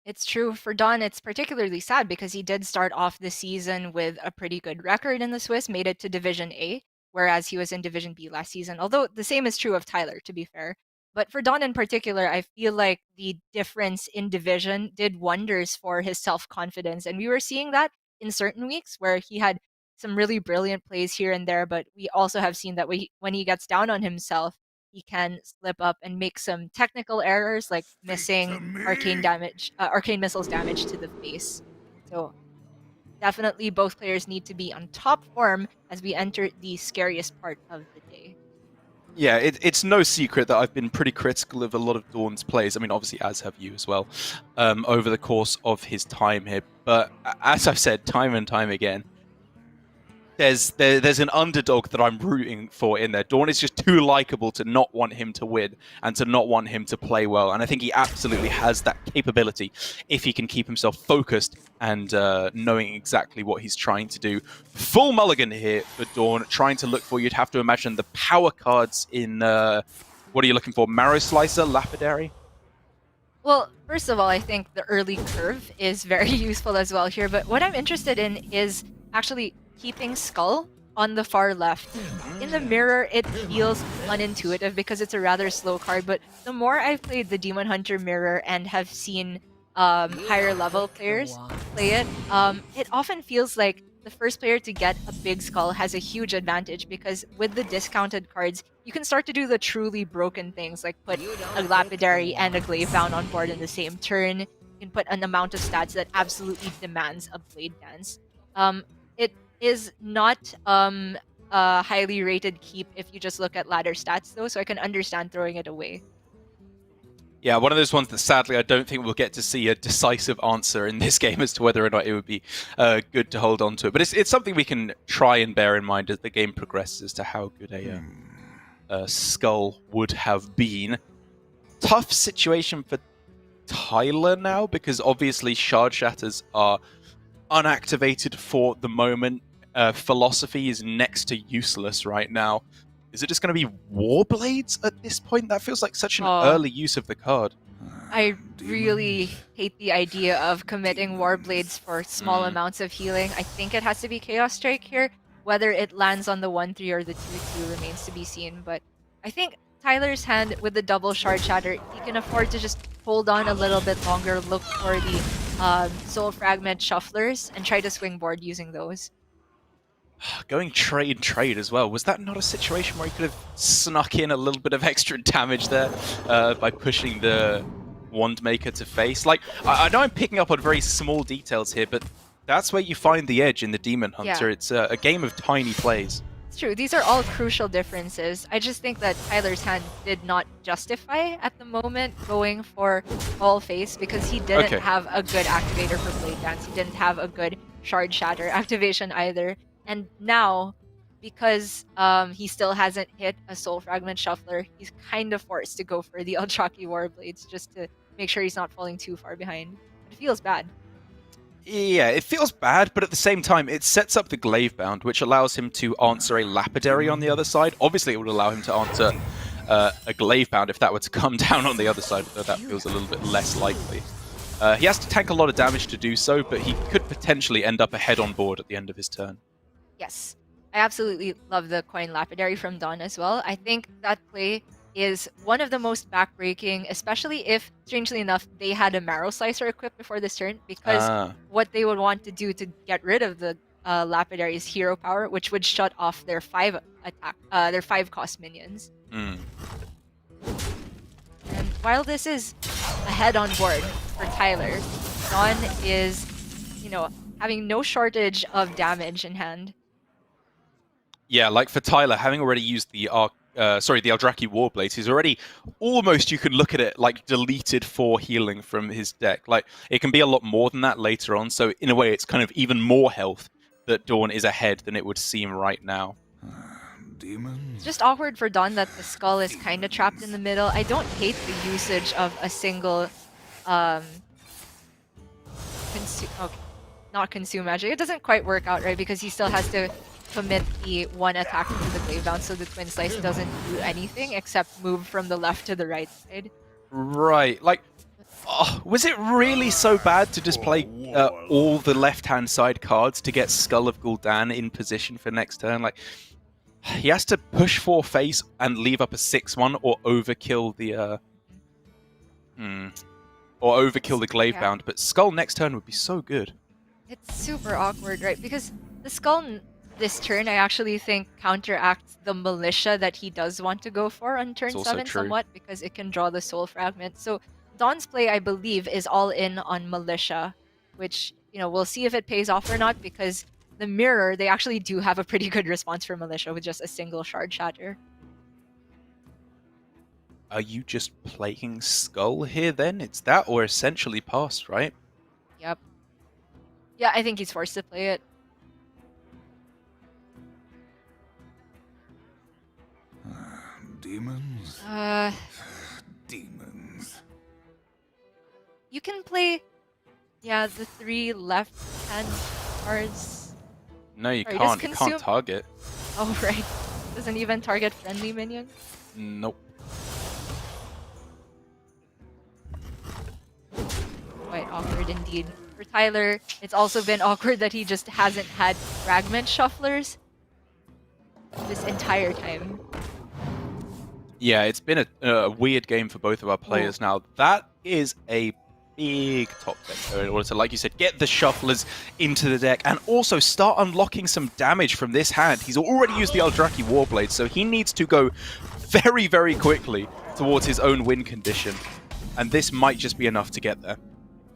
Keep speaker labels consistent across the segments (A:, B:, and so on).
A: It's true. For DawN, it's particularly sad because he did start off the season with a pretty good record in the Swiss, made it to Division A, whereas he was in Division B last season. Although the same is true of Tyler, to be fair. But for DawN in particular, I feel like the difference in division did wonders for his self-confidence. And we were seeing that in certain weeks where he had some really brilliant plays here and there, but we also have seen that when he gets down on himself, he can slip up and make some technical errors like missing arcane missiles damage to the face. So definitely both players need to be on top form as we enter the scariest part of the day.
B: Yeah, it's no secret that I've been pretty critical of a lot of DawN's plays. I mean, obviously, as have you as well, over the course of his time here. But as I've said time and time again, there's an underdog that I'm rooting for in there. DawN is just too likable to not want him to win and to not want him to play well. And I think he absolutely has that capability if he can keep himself focused and knowing exactly what he's trying to do. Full mulligan here for DawN, trying to look for, you'd have to imagine, the power cards in, what are you looking for? Marrow Slicer, Lapidary?
A: Well, first of all, I think the early curve is very useful as well here, but what I'm interested in is actually keeping Skull on the far left. In the mirror, it feels unintuitive because it's a rather slow card, but the more I've played the Demon Hunter mirror and have seen higher level players play it, it often feels like the first player to get a big skull has a huge advantage because with the discounted cards, you can start to do the truly broken things like put a lapidary and a glaive bound on board in the same turn. You can put an amount of stats that absolutely demands a blade dance. It is not a highly rated keep if you just look at ladder stats though, so I can understand throwing it away.
B: Yeah, one of those ones that sadly I don't think we'll get to see a decisive answer in this game as to whether or not it would be good to hold on to it. But it's something we can try and bear in mind as the game progresses as to how good a skull would have been. Tough situation for Tyler now, because obviously Shard Shatters are unactivated for the moment. Philosophy is next to useless right now. Is it just going to be Warblades at this point? That feels like such an early use of the card.
A: I really hate the idea of committing Warblades for small amounts of healing. I think it has to be Chaos Strike here. Whether it lands on the 1-3 or the 2-2 remains to be seen, but I think Tyler's hand with the double Shard Shatter, he can afford to just hold on a little bit longer, look for the Soul Fragment Shufflers, and try to swing board using those.
B: Going trade as well. Was that not a situation where he could have snuck in a little bit of extra damage there by pushing the Wandmaker to face? Like, I know I'm picking up on very small details here, but that's where you find the edge in the Demon Hunter. Yeah. It's a game of tiny plays.
A: It's true. These are all crucial differences. I just think that Tyler's hand did not justify at the moment going for all face because he didn't have a good activator for Blade Dance. He didn't have a good Shard Shatter activation either. And now, because he still hasn't hit a Soul Fragment Shuffler, he's kind of forced to go for the Eldraki Warblades just to make sure he's not falling too far behind. It feels bad.
B: Yeah, it feels bad, but at the same time, it sets up the Glaive Bound, which allows him to answer a Lapidary on the other side. Obviously, it would allow him to answer a Glaive Bound if that were to come down on the other side, though that feels a little bit less likely. He has to tank a lot of damage to do so, but he could potentially end up ahead on board at the end of his turn.
A: Yes, I absolutely love the Coin Lapidary from DawN as well. I think that play is one of the most backbreaking, especially if, strangely enough, they had a Marrow Slicer equipped before this turn, because what they would want to do to get rid of the Lapidary is Hero Power, which would shut off their 5 cost minions. And while this is ahead on board for Tyler, DawN is, having no shortage of damage in hand.
B: Yeah, like for Tyler, having already used the Eldraki Warblades, he's already almost, you can look at it, like deleted 4 healing from his deck. Like, it can be a lot more than that later on, so in a way it's kind of even more health that DawN is ahead than it would seem right now.
A: It's just awkward for DawN that the skull is kind of trapped in the middle. I don't hate the usage of a single not consume magic. It doesn't quite work out, right? Because he still has to commit the 1 attack into the Glaive Bound, so the Twin Slice doesn't do anything except move from the left to the right side.
B: Right. Like, Oh, was it really so bad to just play all the left-hand side cards to get Skull of Gul'dan in position for next turn? Like, he has to push 4 face and leave up a 6/1 or overkill the
A: Yeah.
B: Glavebound, but Skull next turn would be so good.
A: It's super awkward, right? Because the skull this turn, I actually think counteracts the militia that he does want to go for on
B: It's
A: turn
B: also
A: 7
B: true.
A: somewhat, because it can draw the soul fragment. So DawN's play, I believe, is all in on militia, which, we'll see if it pays off or not, because the mirror, they actually do have a pretty good response for militia with just a single shard shatter.
B: Are you just playing Skull here then? It's that or essentially past, right?
A: Yep. Yeah, I think he's forced to play it.
C: Demons?
A: Uh,
C: Demons.
A: you can play, yeah, the 3 left-hand cards.
B: No, you
A: Sorry,
B: can't.
A: just
B: You
A: consume-
B: can't target.
A: Oh, right. Doesn't even target friendly minions?
B: Nope.
A: Quite awkward indeed. For Tyler, it's also been awkward that he just hasn't had fragment shufflers this entire time.
B: Yeah, it's been a weird game for both of our players now. That is a big top deck, though, in order to, like you said, get the shufflers into the deck and also start unlocking some damage from this hand. He's already used the Eldraki Warblade, so he needs to go very, very quickly towards his own win condition. And this might just be enough to get there.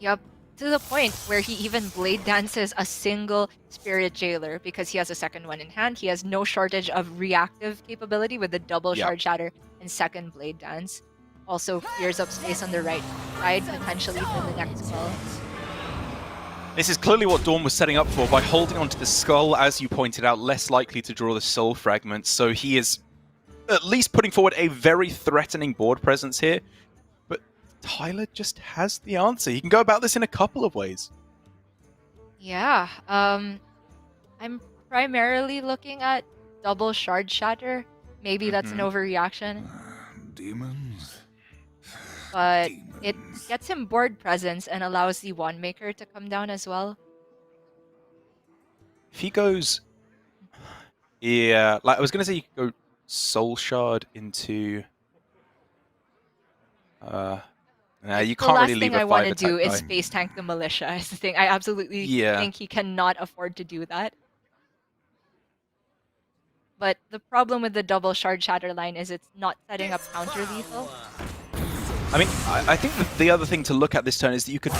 A: Yep. To the point where he even blade dances a single Spirit Jailer because he has a second one in hand. He has no shortage of reactive capability with the double Shard Shatter and second Blade Dance. Also clears up space on the right side potentially for the next spell.
B: This is clearly what DawN was setting up for by holding onto the Skull, as you pointed out, less likely to draw the Soul Fragments. So he is at least putting forward a very threatening board presence here. But Tyler just has the answer. He can go about this in a couple of ways.
A: Yeah, I'm primarily looking at double Shard Shatter. Maybe that's an overreaction.
C: Demons?
A: But it
C: Demons.
A: gets him board presence and allows the Wand Maker to come down as well.
B: If he goes... Yeah, like I was going to say you could go Soul Shard into... you
A: The
B: can't
A: last
B: really
A: thing
B: leave a
A: I want to
B: 5
A: do
B: attack
A: is
B: die.
A: space tank the militia. Is the thing. I absolutely think he cannot afford to do that. But the problem with the double Shard Shatter line is it's not setting up counter lethal.
B: I mean, I think that the other thing to look at this turn is that you could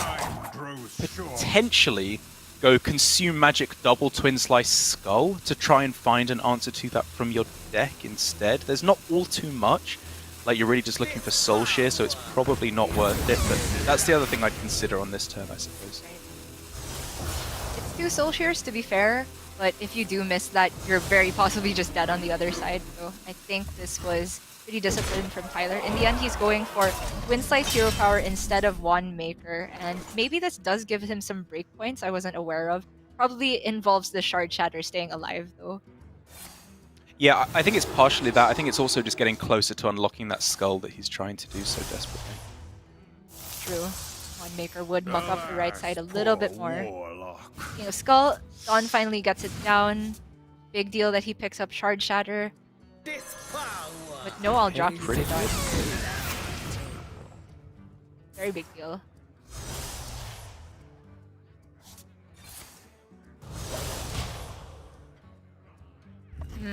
B: potentially go Consume Magic double Twin Slice Skull to try and find an answer to that from your deck instead. There's not all too much. Like, you're really just looking for Soul Shear, so it's probably not worth it, but that's the other thing I'd consider on this turn, I suppose.
A: It's 2 Soul Shears, to be fair, but if you do miss that, you're very possibly just dead on the other side, so I think this was pretty disciplined from Tyler. In the end, he's going for Twin Slice Hero Power instead of Wand Maker, and maybe this does give him some breakpoints I wasn't aware of. Probably involves the Shard Shatter staying alive, though.
B: Yeah, I think it's partially that. I think it's also just getting closer to unlocking that Skull that he's trying to do so desperately.
A: True. Wand Maker would muck up the right side a little bit more. Skull, DawN finally gets it down. Big deal that he picks up Shard Shatter. With no Eldraki to done. Very big deal. You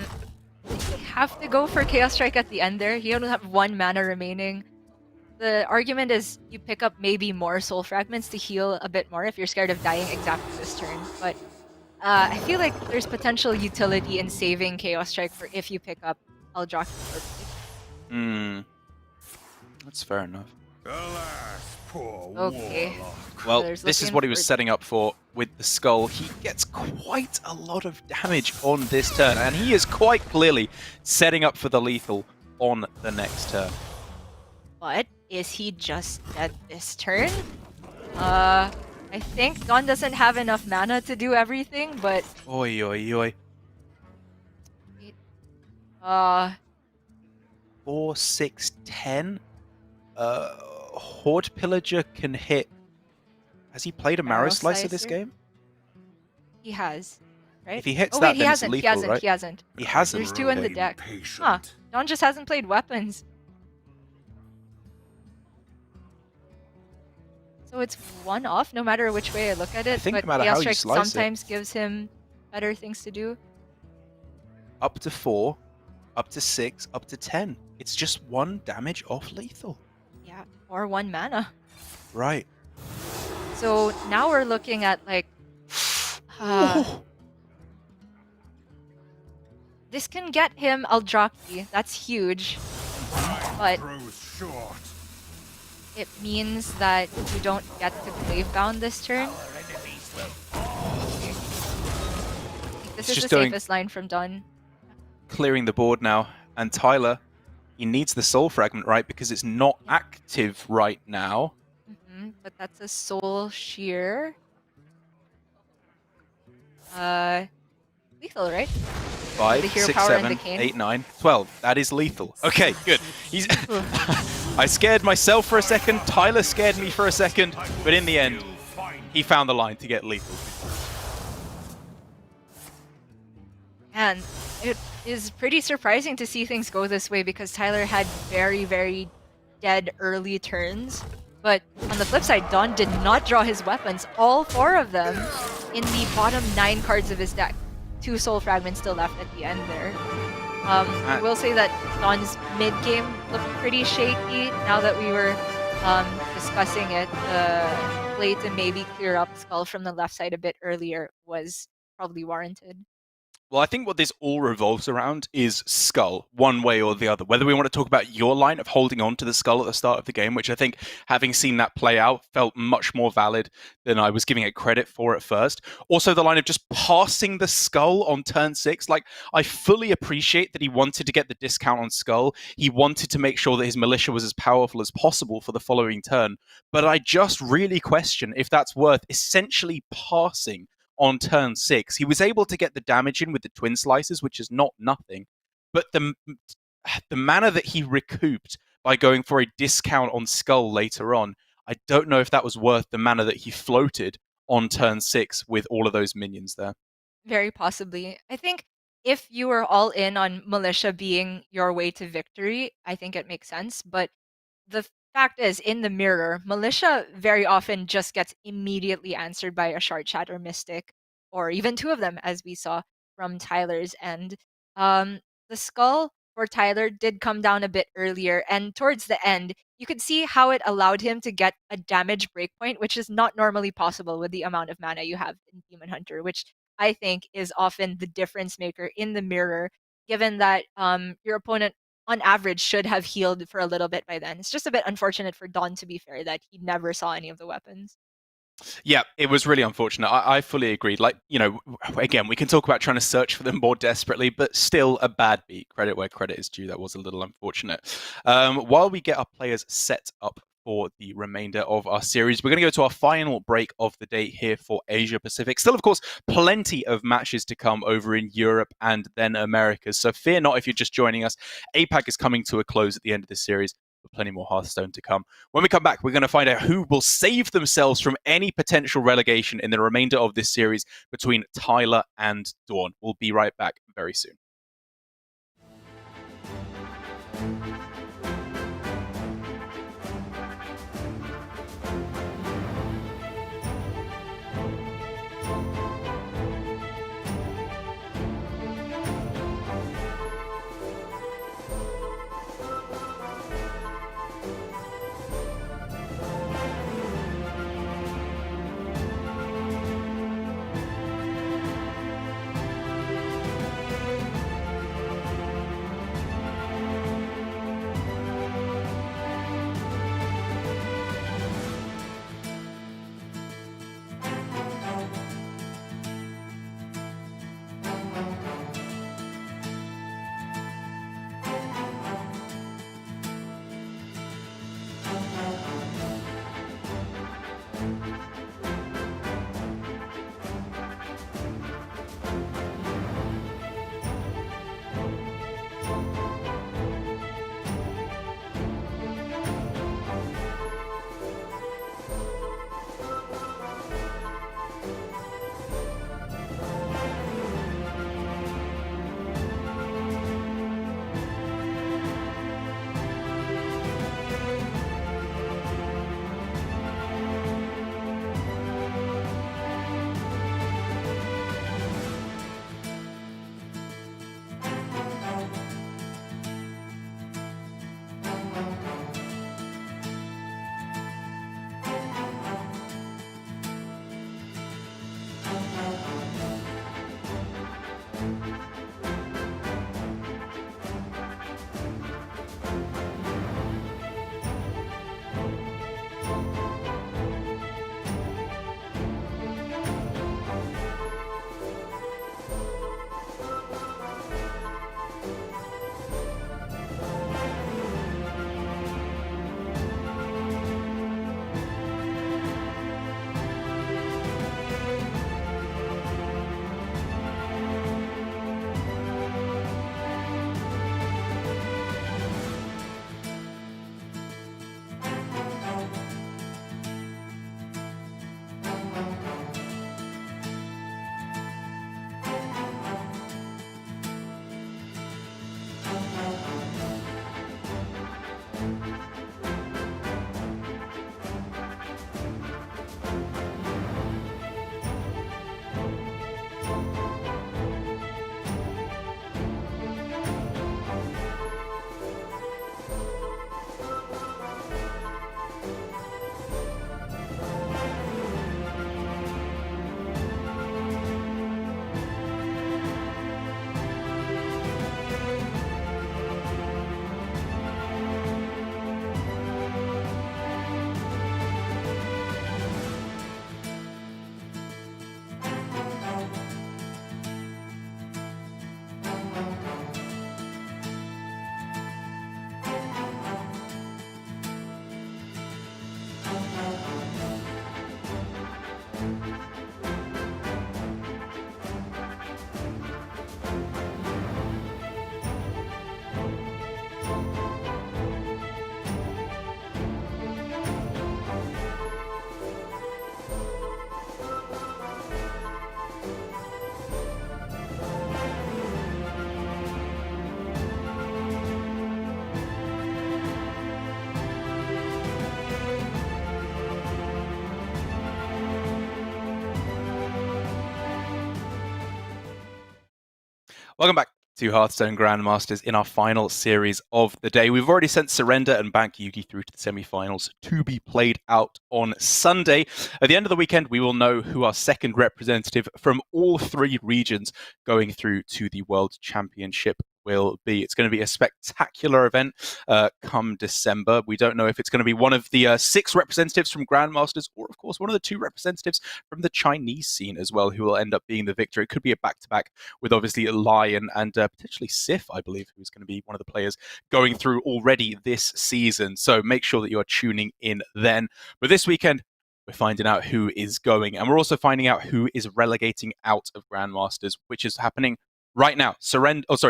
A: have to go for Chaos Strike at the end there. You only have 1 mana remaining. The argument is you pick up maybe more Soul Fragments to heal a bit more if you're scared of dying exactly this turn. But I feel like there's potential utility in saving Chaos Strike for if you pick up Eldraki.
B: That's fair enough.
C: Alas, poor
A: Okay.
C: warlock.
B: Well,
A: There's
B: this is
A: looking
B: what he was
A: for-
B: setting up for with the Skull. He gets quite a lot of damage on this turn, and he is quite clearly setting up for the lethal on the next turn.
A: But is he just dead this turn? I think DawN doesn't have enough mana to do everything, but
B: 4, 6, 10. Horde Pillager can hit. Has he played a Marrow Slicer this game?
A: He has, right?
B: If he hits
A: oh
B: that,
A: wait, he
B: then it's
A: hasn't.
B: lethal,
A: He hasn't.
B: right?
A: He hasn't.
B: He hasn't.
A: There's 2 in the
C: Growing
A: deck.
C: patient.
A: Huh? DawN just hasn't played weapons. So it's 1 off no matter which way I look at it.
B: I think
A: but
B: no matter
A: Chaos
B: how you
A: Strike
B: slice it.
A: sometimes gives him better things to do.
B: Up to 4, up to 6, up to 10. It's just 1 damage off lethal.
A: Yeah, or 1 mana.
B: Right.
A: So now we're looking at like, this can get him Eldrazi. That's huge, but
C: Throws short.
A: it means that you don't get to Gravebound this turn. This is
B: just
A: the
B: doing-
A: safest line from DawN.
B: Clearing the board now. And Tyler, he needs the Soul Fragment, right? Because it's not active right now.
A: But that's a Soul Shear. Lethal, right? The
B: 5,
A: hero
B: 6,
A: power and
B: 7,
A: the cane.
B: 8, 9, 12. That is lethal. Okay, good. He's. I scared myself for a second. Tyler scared me for a second. But in the end, he found the line to get lethal.
A: And it is pretty surprising to see things go this way because Tyler had very, very dead early turns. But on the flip side, DawN did not draw his weapons, all 4 of them, in the bottom 9 cards of his deck. 2 Soul Fragments still left at the end there. I will say that DawN's mid-game looked pretty shaky now that we were discussing it. The play to maybe clear up Skull from the left side a bit earlier was probably warranted.
B: Well, I think what this all revolves around is Skull, one way or the other. Whether we want to talk about your line of holding on to the Skull at the start of the game, which I think, having seen that play out, felt much more valid than I was giving it credit for at first. Also, the line of just passing the Skull on turn 6. Like, I fully appreciate that he wanted to get the discount on Skull. He wanted to make sure that his militia was as powerful as possible for the following turn. But I just really question if that's worth essentially passing on turn 6. He was able to get the damage in with the Twin Slices, which is not nothing. But the mana that he recouped by going for a discount on Skull later on, I don't know if that was worth the mana that he floated on turn 6 with all of those minions there.
A: Very possibly. I think if you were all in on Militia being your way to victory, I think it makes sense. But the fact is, in the mirror, Militia very often just gets immediately answered by a Shard Shatter Mystic, or even 2 of them, as we saw from Tyler's end. The Skull for Tyler did come down a bit earlier, and towards the end, you could see how it allowed him to get a damage breakpoint, which is not normally possible with the amount of mana you have in Demon Hunter, which I think is often the difference maker in the mirror, given that your opponent on average should have healed for a little bit by then. It's just a bit unfortunate for DawN, to be fair, that he never saw any of the weapons.
B: Yeah, it was really unfortunate. I fully agreed. Like, you know, again, we can talk about trying to search for them more desperately, but still a bad beat. Credit where credit is due. That was a little unfortunate. While we get our players set up for the remainder of our series, we're going to go to our final break of the day here for Asia Pacific. Still, of course, plenty of matches to come over in Europe and then Americas. So fear not if you're just joining us. APAC is coming to a close at the end of this series. Plenty more Hearthstone to come. When we come back, we're going to find out who will save themselves from any potential relegation in the remainder of this series between Tyler and DawN. We'll be right back very soon. Welcome back to Hearthstone Grandmasters in our final series of the day. We've already sent Surrender and Bank Yugi through to the semi-finals to be played out on Sunday. At the end of the weekend, we will know who our second representative from all three regions going through to the World Championship will be. It's going to be a spectacular event come December. We don't know if it's going to be one of the 6 representatives from Grandmasters or, of course, one of the 2 representatives from the Chinese scene as well who will end up being the victor. It could be a back-to-back with obviously Lion and potentially Sif, I believe, who's going to be one of the players going through already this season. So make sure that you are tuning in then. But this weekend, we're finding out who is going, and we're also finding out who is relegating out of Grandmasters, which is happening right now.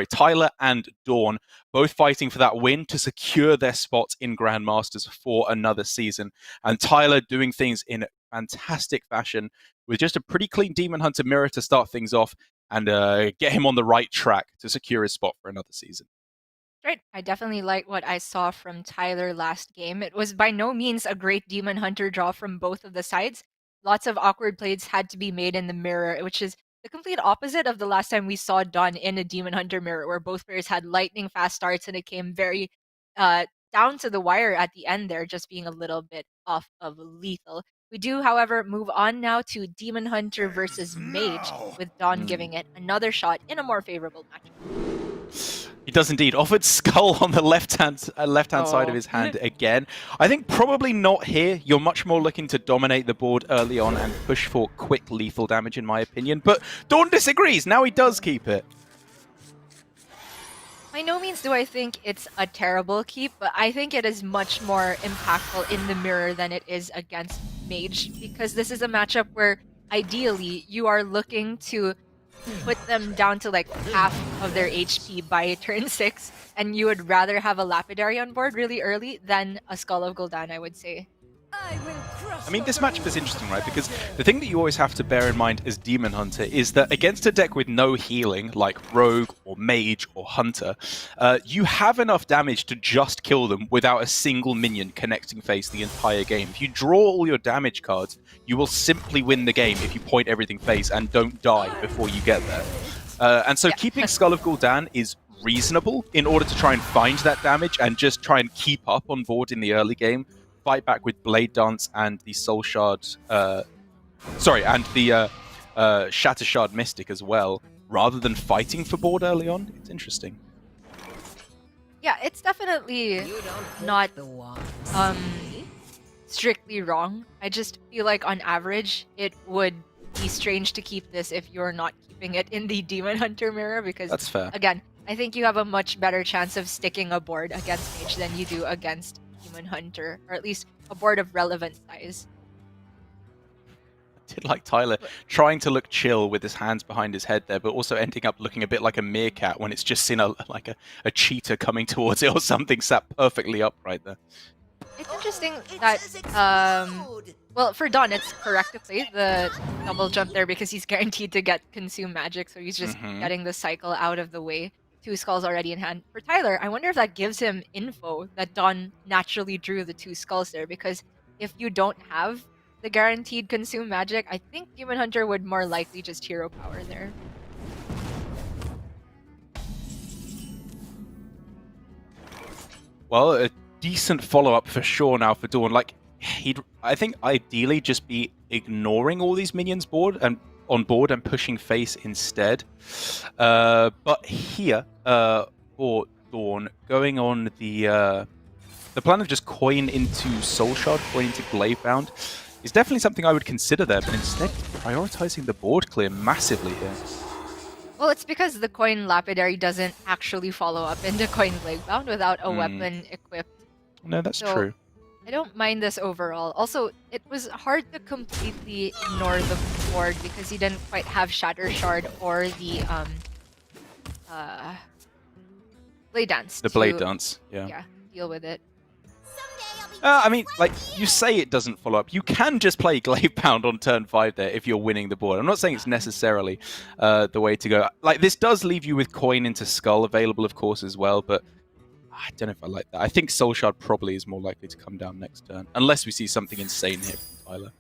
B: Tyler and DawN both fighting for that win to secure their spots in Grandmasters for another season. And Tyler doing things in fantastic fashion with just a pretty clean Demon Hunter mirror to start things off and get him on the right track to secure his spot for another season.
A: Right. I definitely like what I saw from Tyler last game. It was by no means a great Demon Hunter draw from both of the sides. Lots of awkward plays had to be made in the mirror, which is the complete opposite of the last time we saw DawN in a Demon Hunter mirror, where both players had lightning fast starts and it came very down to the wire at the end there, just being a little bit off of lethal. We do, however, move on now to Demon Hunter versus Mage, with DawN giving it another shot in a more favorable matchup.
B: He does indeed. Offered Skull on the left-hand side of his hand again. I think probably not here. You're much more looking to dominate the board early on and push for quick lethal damage, in my opinion. But DawN disagrees. Now he does keep it.
A: By no means do I think it's a terrible keep, but I think it is much more impactful in the mirror than it is against Mage, because this is a matchup where ideally you are looking to put them down to like half of their HP by turn 6, and you would rather have a Lapidary on board really early than a Skull of Gul'dan, I would say.
B: I mean, this matchup is interesting, right? Because the thing that you always have to bear in mind as Demon Hunter is that against a deck with no healing, like Rogue or Mage or Hunter, you have enough damage to just kill them without a single minion connecting face the entire game. If you draw all your damage cards, you will simply win the game if you point everything face and don't die before you get there. And so keeping Skull of Gul'dan is reasonable in order to try and find that damage and just try and keep up on board in the early game. Fight back with Blade Dance and the Soul Shard, and the Shatter Shard Mystic as well, rather than fighting for board early on. It's interesting.
A: Yeah, it's definitely not strictly wrong. I just feel like on average, it would be strange to keep this if you're not keeping it in the Demon Hunter mirror, because
B: that's fair.
A: Again, I think you have a much better chance of sticking a board against Mage than you do against Demon Hunter, or at least a board of relevant size.
B: I did like Tyler trying to look chill with his hands behind his head there, but also ending up looking a bit like a meerkat when it's just seen a cheetah coming towards it or something sat perfectly upright there.
A: It's interesting that, well, for DawN, it's correct to play the double jump there because he's guaranteed to get Consume Magic, so he's just getting the cycle out of the way. 2 skulls already in hand. For Tyler, I wonder if that gives him info that DawN naturally drew the 2 skulls there, because if you don't have the guaranteed Consume Magic, I think Demon Hunter would more likely just hero power there.
B: Well, a decent follow-up for sure now for DawN. Like, I think ideally just be ignoring all these minions on board and pushing face instead. But here, for DawN, going on the plan of just coin into Soul Shard, coin into Glavebound, is definitely something I would consider there, but instead prioritizing the board clear massively here.
A: Well, it's because the coin Lapidary doesn't actually follow up into coin Glavebound without a weapon equipped.
B: No, that's true.
A: I don't mind this overall. Also, it was hard to completely ignore the board because he didn't quite have Shatter Shard or the Blade Dance.
B: The Blade Dance, yeah.
A: Yeah, deal with it.
B: I mean, like, you say it doesn't follow up. You can just play Glavebound on turn 5 there if you're winning the board. I'm not saying it's necessarily the way to go. Like, this does leave you with coin into Skull available, of course, as well, but I don't know if I like that. I think Soul Shard probably is more likely to come down next turn, unless we see something insane here from Tyler.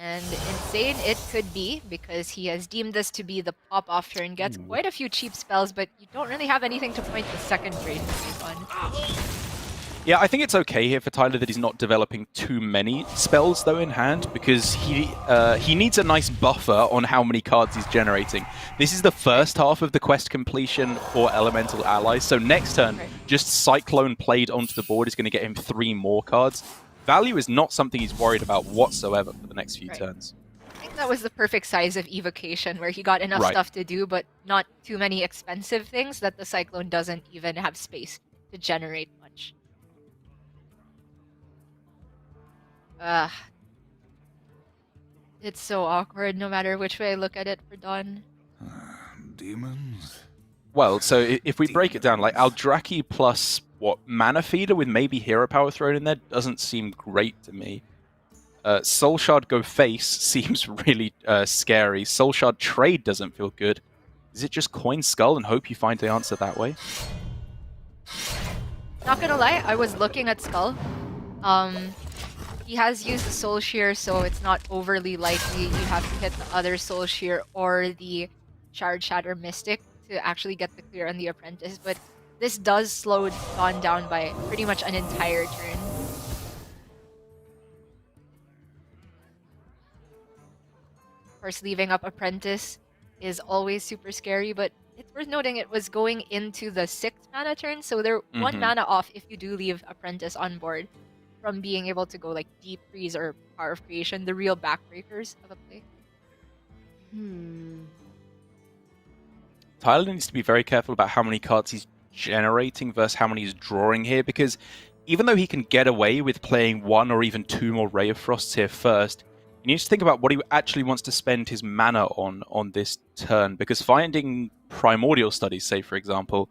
A: And insane it could be, because he has deemed this to be the pop-off turn. Gets quite a few cheap spells, but you don't really have anything to point the second drain on.
B: Yeah, I think it's okay here for Tyler that he's not developing too many spells, though, in hand, because he needs a nice buffer on how many cards he's generating. This is the first half of the quest completion for Elemental Allies, so next turn, just Cyclone played onto the board is going to get him 3 more cards. Value is not something he's worried about whatsoever for the next few turns.
A: I think that was the perfect size of evocation, where he got enough stuff to do, but not too many expensive things that the Cyclone doesn't even have space to generate much. It's so awkward no matter which way I look at it for DawN.
C: Demons?
B: Well, so if we break it down, like Aldraki plus, what, Mana Feeder with maybe Hero Power thrown in there doesn't seem great to me. Soul Shard go face seems really scary. Soul Shard trade doesn't feel good. Is it just coin Skull and hope you find the answer that way?
A: Not gonna lie, I was looking at Skull. He has used the Soul Shear, so it's not overly likely you have to hit the other Soul Shear or the Shard Shatter Mystic to actually get the clear on the Apprentice, but this does slow DawN down by pretty much an entire turn. Of course, leaving up Apprentice is always super scary, but it's worth noting it was going into the 6th mana turn, so they're 1 mana off if you do leave Apprentice on board from being able to go like Deep Freeze or Power of Creation, the real backbreakers of a play.
B: Tyler needs to be very careful about how many cards he's generating versus how many he's drawing here, because even though he can get away with playing 1 or even 2 more Ray of Frosts here first, he needs to think about what he actually wants to spend his mana on this turn, because finding Primordial Studies, say for example,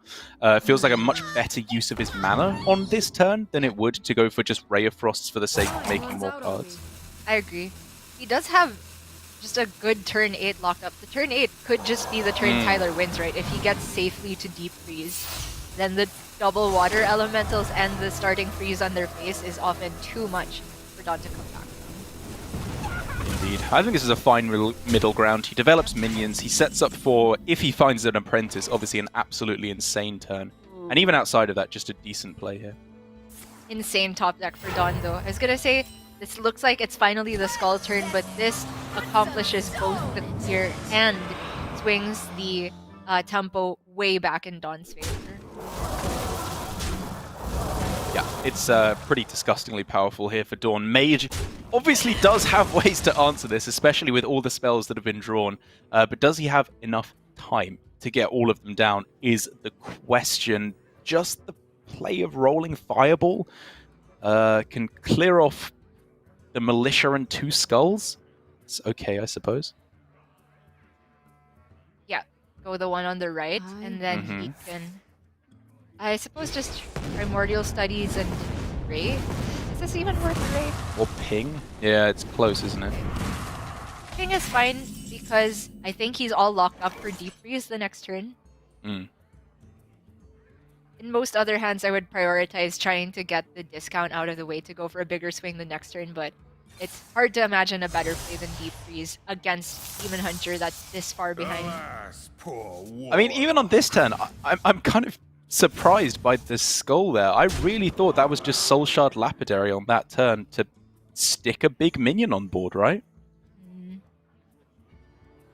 B: feels like a much better use of his mana on this turn than it would to go for just Ray of Frosts for the sake of making more cards.
A: I agree. He does have just a good turn 8 locked up. The turn 8 could just be the turn Tyler wins, right? If he gets safely to Deep Freeze, then the double water elementals and the starting freeze on their face is often too much for DawN to come back.
B: Indeed. I think this is a fine middle ground. He develops minions. He sets up for, if he finds an Apprentice, obviously an absolutely insane turn. And even outside of that, just a decent play here.
A: Insane top deck for DawN, though. I was gonna say, this looks like it's finally the Skull turn, but this accomplishes both the clear and swings the tempo way back in DawN's favor.
B: Yeah, it's pretty disgustingly powerful here for DawN. Mage obviously does have ways to answer this, especially with all the spells that have been drawn. But does he have enough time to get all of them down is the question. Just the play of Rolling Fireball can clear off the Militia and 2 Skulls. It's okay, I suppose.
A: Yeah, go the one on the right, and then he can... I suppose just Primordial Studies and Ray? Is this even worth Ray?
B: Or Ping? Yeah, it's close, isn't it?
A: Ping is fine, because I think he's all locked up for Deep Freeze the next turn. In most other hands, I would prioritize trying to get the discount out of the way to go for a bigger swing the next turn, but it's hard to imagine a better play than Deep Freeze against Demon Hunter that's this far behind.
B: I mean, even on this turn, I'm kind of surprised by the Skull there. I really thought that was just Soul Shard Lapidary on that turn to stick a big minion on board, right?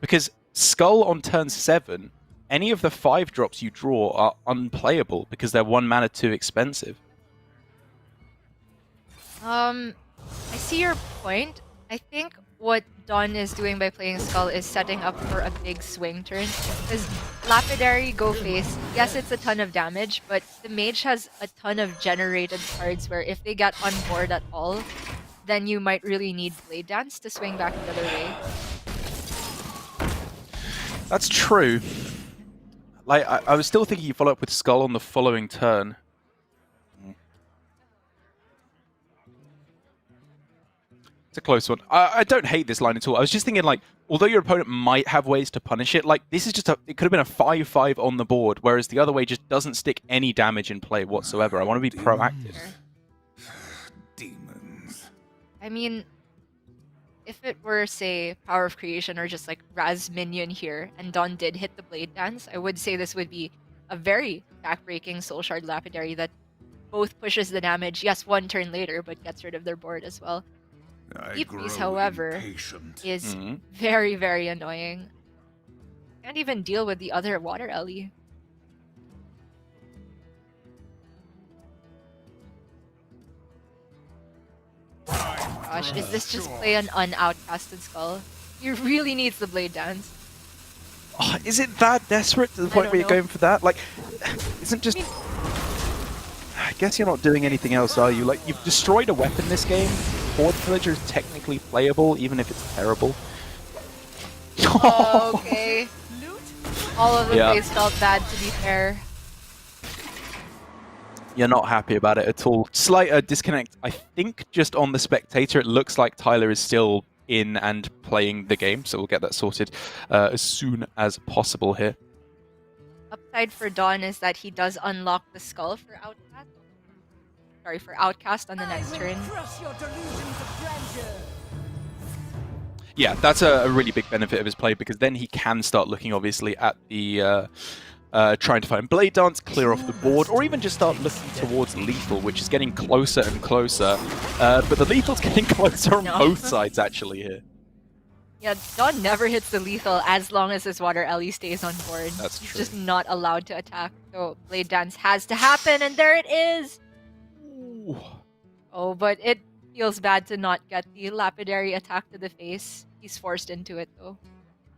B: Because Skull on turn 7, any of the 5 drops you draw are unplayable because they're 1 mana too expensive.
A: I see your point. I think what DawN is doing by playing Skull is setting up for a big swing turn. Because Lapidary, go face, yes, it's a ton of damage, but the Mage has a ton of generated cards where if they get on board at all, then you might really need Blade Dance to swing back the other way.
B: That's true. Like, I was still thinking you follow up with Skull on the following turn. It's a close one. I don't hate this line at all. I was just thinking, like, although your opponent might have ways to punish it, like, this is just it could have been a 5-5 on the board, whereas the other way just doesn't stick any damage in play whatsoever. I want to be proactive.
C: Demons.
A: I mean, if it were, say, Power of Creation or just like Raz Minion here, and DawN did hit the Blade Dance, I would say this would be a very backbreaking Soul Shard Lapidary that both pushes the damage, yes, one turn later, but gets rid of their board as well.
C: I
A: Deep
C: grow
A: Freeze, however,
C: impatient.
A: is
B: Mhm.
A: very, very annoying. Can't even deal with the other Water Ellie. Gosh, is this just play an unoutcasted Skull? He really needs the Blade Dance.
B: Oh, is it that desperate to the
A: I
B: point
A: don't
B: where you're
A: know.
B: going for that? Like, isn't just... I guess you're not doing anything else, are you? Like, you've destroyed a weapon this game. Horde Villager is technically playable, even if it's terrible.
A: Oh, okay. All of the
B: Yeah.
A: plays felt bad, to be fair.
B: You're not happy about it at all. Slight disconnect. I think just on the spectator, it looks like Tyler is still in and playing the game, so we'll get that sorted as soon as possible here.
A: Upside for DawN is that he does unlock the Skull for Outcast. Sorry, for Outcast on the next turn.
B: Yeah, that's a really big benefit of his play, because then he can start looking, obviously, at the trying to find Blade Dance, clear off the board, or even just start looking towards Lethal, which is getting closer and closer. But the Lethal's getting closer on both sides, actually, here.
A: Yeah, DawN never hits the Lethal as long as his Water Ellie stays on board.
B: That's
A: He's
B: true.
A: just not allowed to attack. So Blade Dance has to happen, and there it is!
B: Ooh.
A: Oh, but it feels bad to not get the Lapidary attack to the face. He's forced into it, though.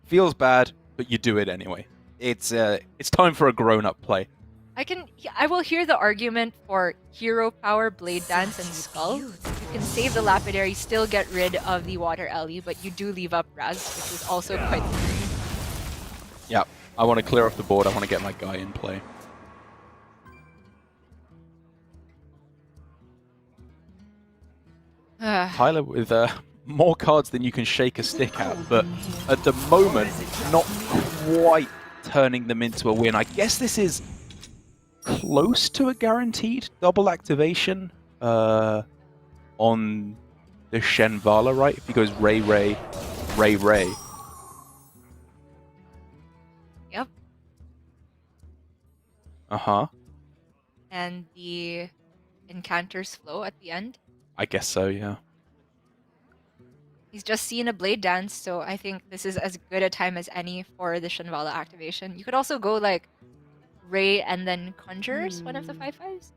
B: Feels bad, but you do it anyway. It's time for a grown-up play.
A: I will hear the argument for Hero Power, Blade Dance, and Skull. You can save the Lapidary, still get rid of the Water Ellie, but you do leave up Raz, which is also quite scary.
B: Yeah, I want to clear off the board. I want to get my guy in play. Tyler with more cards than you can shake a stick at, but at the moment, not quite turning them into a win. I guess this is close to a guaranteed double activation on the Shenvala, right? If he goes Ray, Ray, Ray, Ray.
A: Yep.
B: Uh-huh.
A: And the Encanter's Flow at the end.
B: I guess so, yeah.
A: He's just seen a Blade Dance, so I think this is as good a time as any for the Shenvala activation. You could also go like Ray and then Conjurers, one of the 5/5s.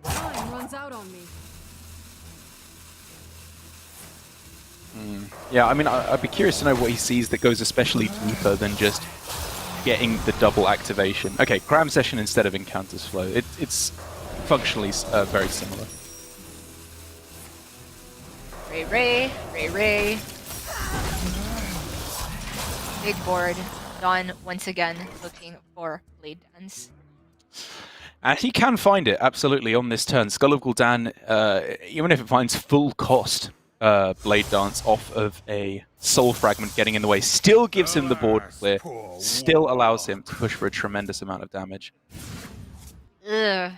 D: Time runs out on me.
B: Yeah, I mean, I'd be curious to know what he sees that goes especially deeper than just getting the double activation. Okay, Cram Session instead of Encounter's Flow. It's functionally very similar.
A: Ray Ray, Ray Ray. Big board. DawN once again looking for Blade Dance.
B: And he can find it, absolutely, on this turn. Skull of Gul'dan, even if it finds full cost Blade Dance off of a Soul Fragment getting in the way, still gives him the board clear, still allows him to push for a tremendous amount of damage.
A: Ugh.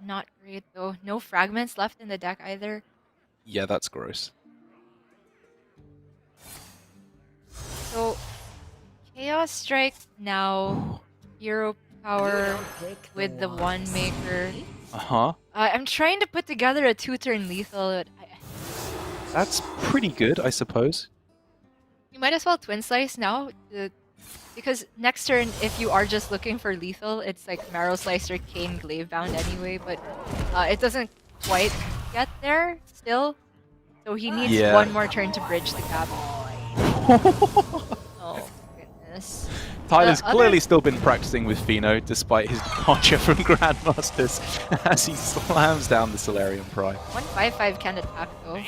A: Not great though. No fragments left in the deck either.
B: Yeah, that's gross.
A: So, Chaos Strike now, Hero Power with the One Maker.
B: Uh-huh.
A: I'm trying to put together a 2-turn lethal.
B: That's pretty good, I suppose.
A: You might as well Twin Slice now, because next turn, if you are just looking for lethal, it's like Marrow Slicer, Kane, Glavebound anyway, but it doesn't quite get there still. So he needs one more turn to bridge the gap. Oh, goodness.
B: Tyler's clearly still been practicing with Fino, despite his departure from Grandmasters, as he slams down the Solarian Prime.
A: 1/5/5 can attack though.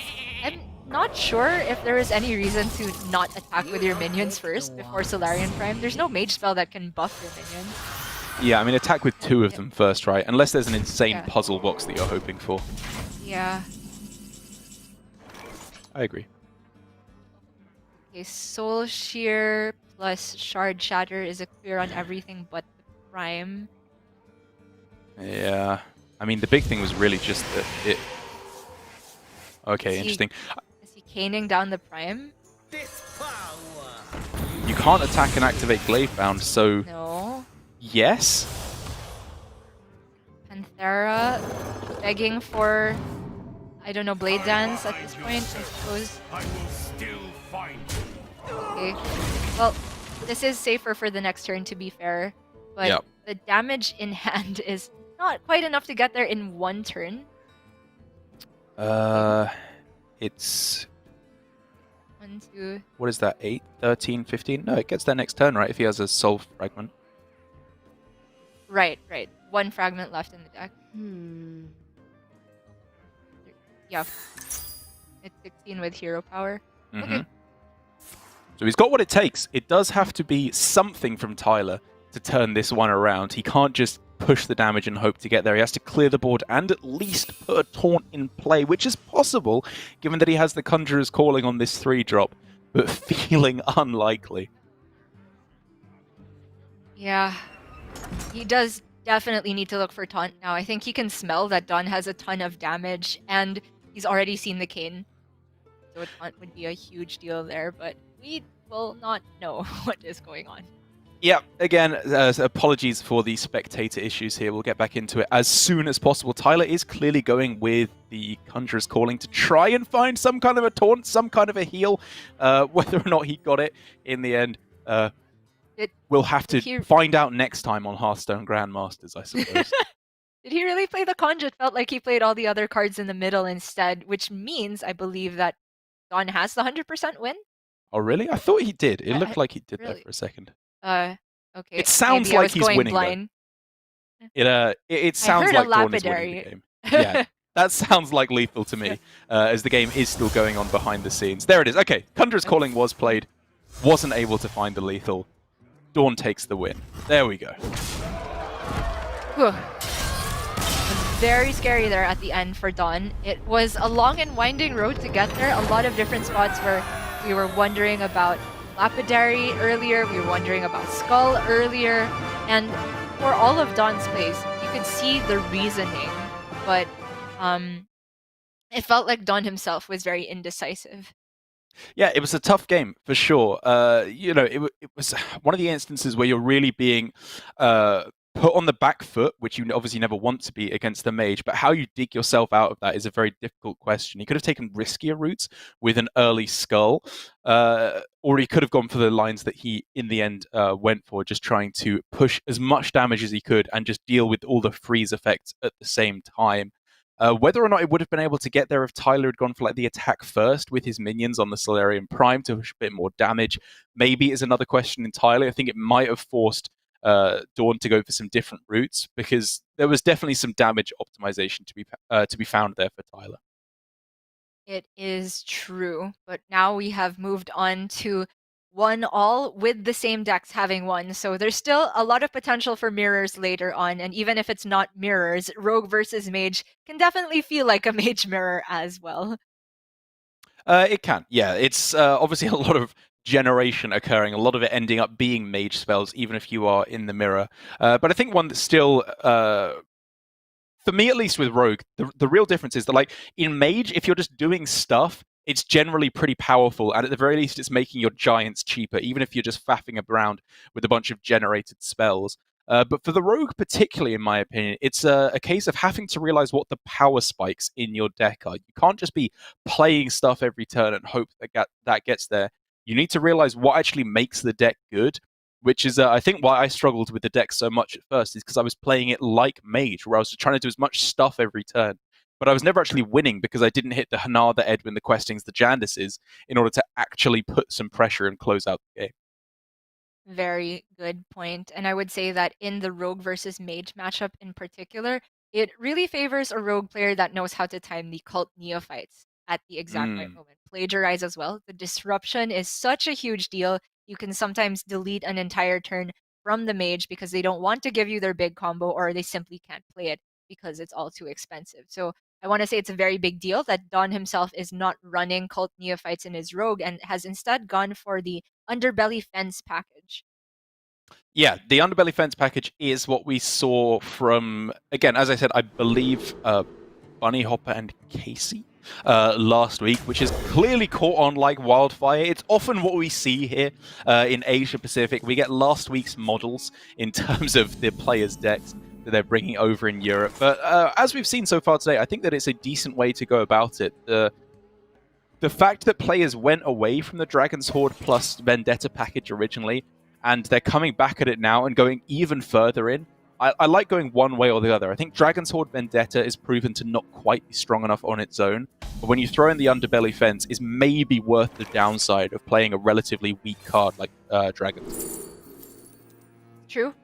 A: I'm not sure if there is any reason to not attack with your minions first before Solarian Prime. There's no mage spell that can buff your minions.
B: Yeah, I mean, attack with 2 of them first, right? Unless there's an insane puzzle box that you're hoping for.
A: Yeah.
B: I agree.
A: Okay, Soul Shear plus Shard Shatter is a clear on everything but the Prime.
B: Yeah. I mean, the big thing was really just that it... Okay,
A: Is he-
B: interesting.
A: Is he caning down the Prime?
B: You can't attack and activate Gladebound, so
A: No.
B: yes?
A: Panthera begging for, I don't know, Blade Dance at this point, I suppose. Okay. Well, this is safer for the next turn, to be fair. But
B: Yep.
A: the damage in hand is not quite enough to get there in one turn.
B: It's...
A: 1, 2.
B: What is that, 8, 13, 15? No, it gets there next turn, right, if he has a Soul Fragment.
A: Right. One fragment left in the deck. Yeah. It's 16 with hero power. Okay.
B: So he's got what it takes. It does have to be something from Tyler to turn this one around. He can't just push the damage and hope to get there. He has to clear the board and at least put a taunt in play, which is possible, given that he has the Conjurer's Calling on this 3-drop, but feeling unlikely.
A: Yeah. He does definitely need to look for taunt now. I think he can smell that DawN has a ton of damage, and he's already seen the cane. So a taunt would be a huge deal there, but we will not know what is going on.
B: Yeah, again, apologies for the spectator issues here. We'll get back into it as soon as possible. Tyler is clearly going with the Conjurer's Calling to try and find some kind of a taunt, some kind of a heal. Whether or not he got it in the end, we'll have to find out next time on Hearthstone Grandmasters, I suppose.
A: Did he really play the Conj? It felt like he played all the other cards in the middle instead, which means I believe that DawN has the 100% win.
B: Oh, really? I thought he did. It looked like he did
A: really?
B: that for a second.
A: Okay.
B: It sounds
A: Maybe
B: like
A: I was
B: he's
A: going
B: winning,
A: blind.
B: It sounds
A: I heard
B: like
A: a
B: DawN is winning the
A: lapidary.
B: game. Yeah, that sounds like lethal to me, as the game is still going on behind the scenes. There it is. Okay, Conjurer's Calling was played. Wasn't able to find the lethal. DawN takes the win. There we go.
A: Whew. It was very scary there at the end for DawN. It was a long and winding road to get there. A lot of different spots where we were wondering about Lapidary earlier, we were wondering about Skull earlier, and for all of DawN's plays, you could see the reasoning, but it felt like DawN himself was very indecisive.
B: Yeah, it was a tough game for sure. It was one of the instances where you're really being put on the back foot, which you obviously never want to be against the mage, but how you dig yourself out of that is a very difficult question. He could have taken riskier routes with an early skull, or he could have gone for the lines that he, in the end, went for, just trying to push as much damage as he could and just deal with all the freeze effects at the same time. Whether or not it would have been able to get there if Tyler had gone for like the attack first with his minions on the Solarian Prime to push a bit more damage, maybe is another question entirely. I think it might have forced DawN to go for some different routes because there was definitely some damage optimization to be found there for Tyler.
A: It is true, but now we have moved on to 1-all with the same decks having won, so there's still a lot of potential for mirrors later on, and even if it's not mirrors, Rogue versus Mage can definitely feel like a Mage mirror as well.
B: It can, yeah. It's obviously a lot of generation occurring, a lot of it ending up being mage spells, even if you are in the mirror. But I think one that's still, for me at least with Rogue, the real difference is that like in mage, if you're just doing stuff, it's generally pretty powerful, and at the very least it's making your giants cheaper, even if you're just faffing around with a bunch of generated spells. But for the rogue particularly, in my opinion, it's a case of having to realize what the power spikes in your deck are. You can't just be playing stuff every turn and hope that gets there. You need to realize what actually makes the deck good, which is, I think, why I struggled with the deck so much at first, is because I was playing it like Mage, where I was just trying to do as much stuff every turn. But I was never actually winning because I didn't hit the Hanar, the Edwin, the Questings, the Jandices in order to actually put some pressure and close out the game.
A: Very good point. And I would say that in the Rogue versus Mage matchup in particular, it really favors a Rogue player that knows how to time the Cult Neophytes at the exact right moment. Plagiarize as well. The disruption is such a huge deal. You can sometimes delete an entire turn from the Mage because they don't want to give you their big combo, or they simply can't play it because it's all too expensive. So I want to say it's a very big deal that DawN himself is not running Cult Neophytes in his Rogue and has instead gone for the Underbelly Fence package.
B: Yeah, the Underbelly Fence package is what we saw from, again, as I said, I believe Bunny Hopper and Casey last week, which has clearly caught on like wildfire. It's often what we see here in Asia Pacific. We get last week's models in terms of the players' decks that they're bringing over in Europe. But as we've seen so far today, I think that it's a decent way to go about it. The fact that players went away from the Dragon's Horde plus Vendetta package originally, and they're coming back at it now and going even further in, I like going one way or the other. I think Dragon's Horde Vendetta is proven to not quite be strong enough on its own, but when you throw in the Underbelly Fence, is maybe worth the downside of playing a relatively weak card like Dragons.
A: True.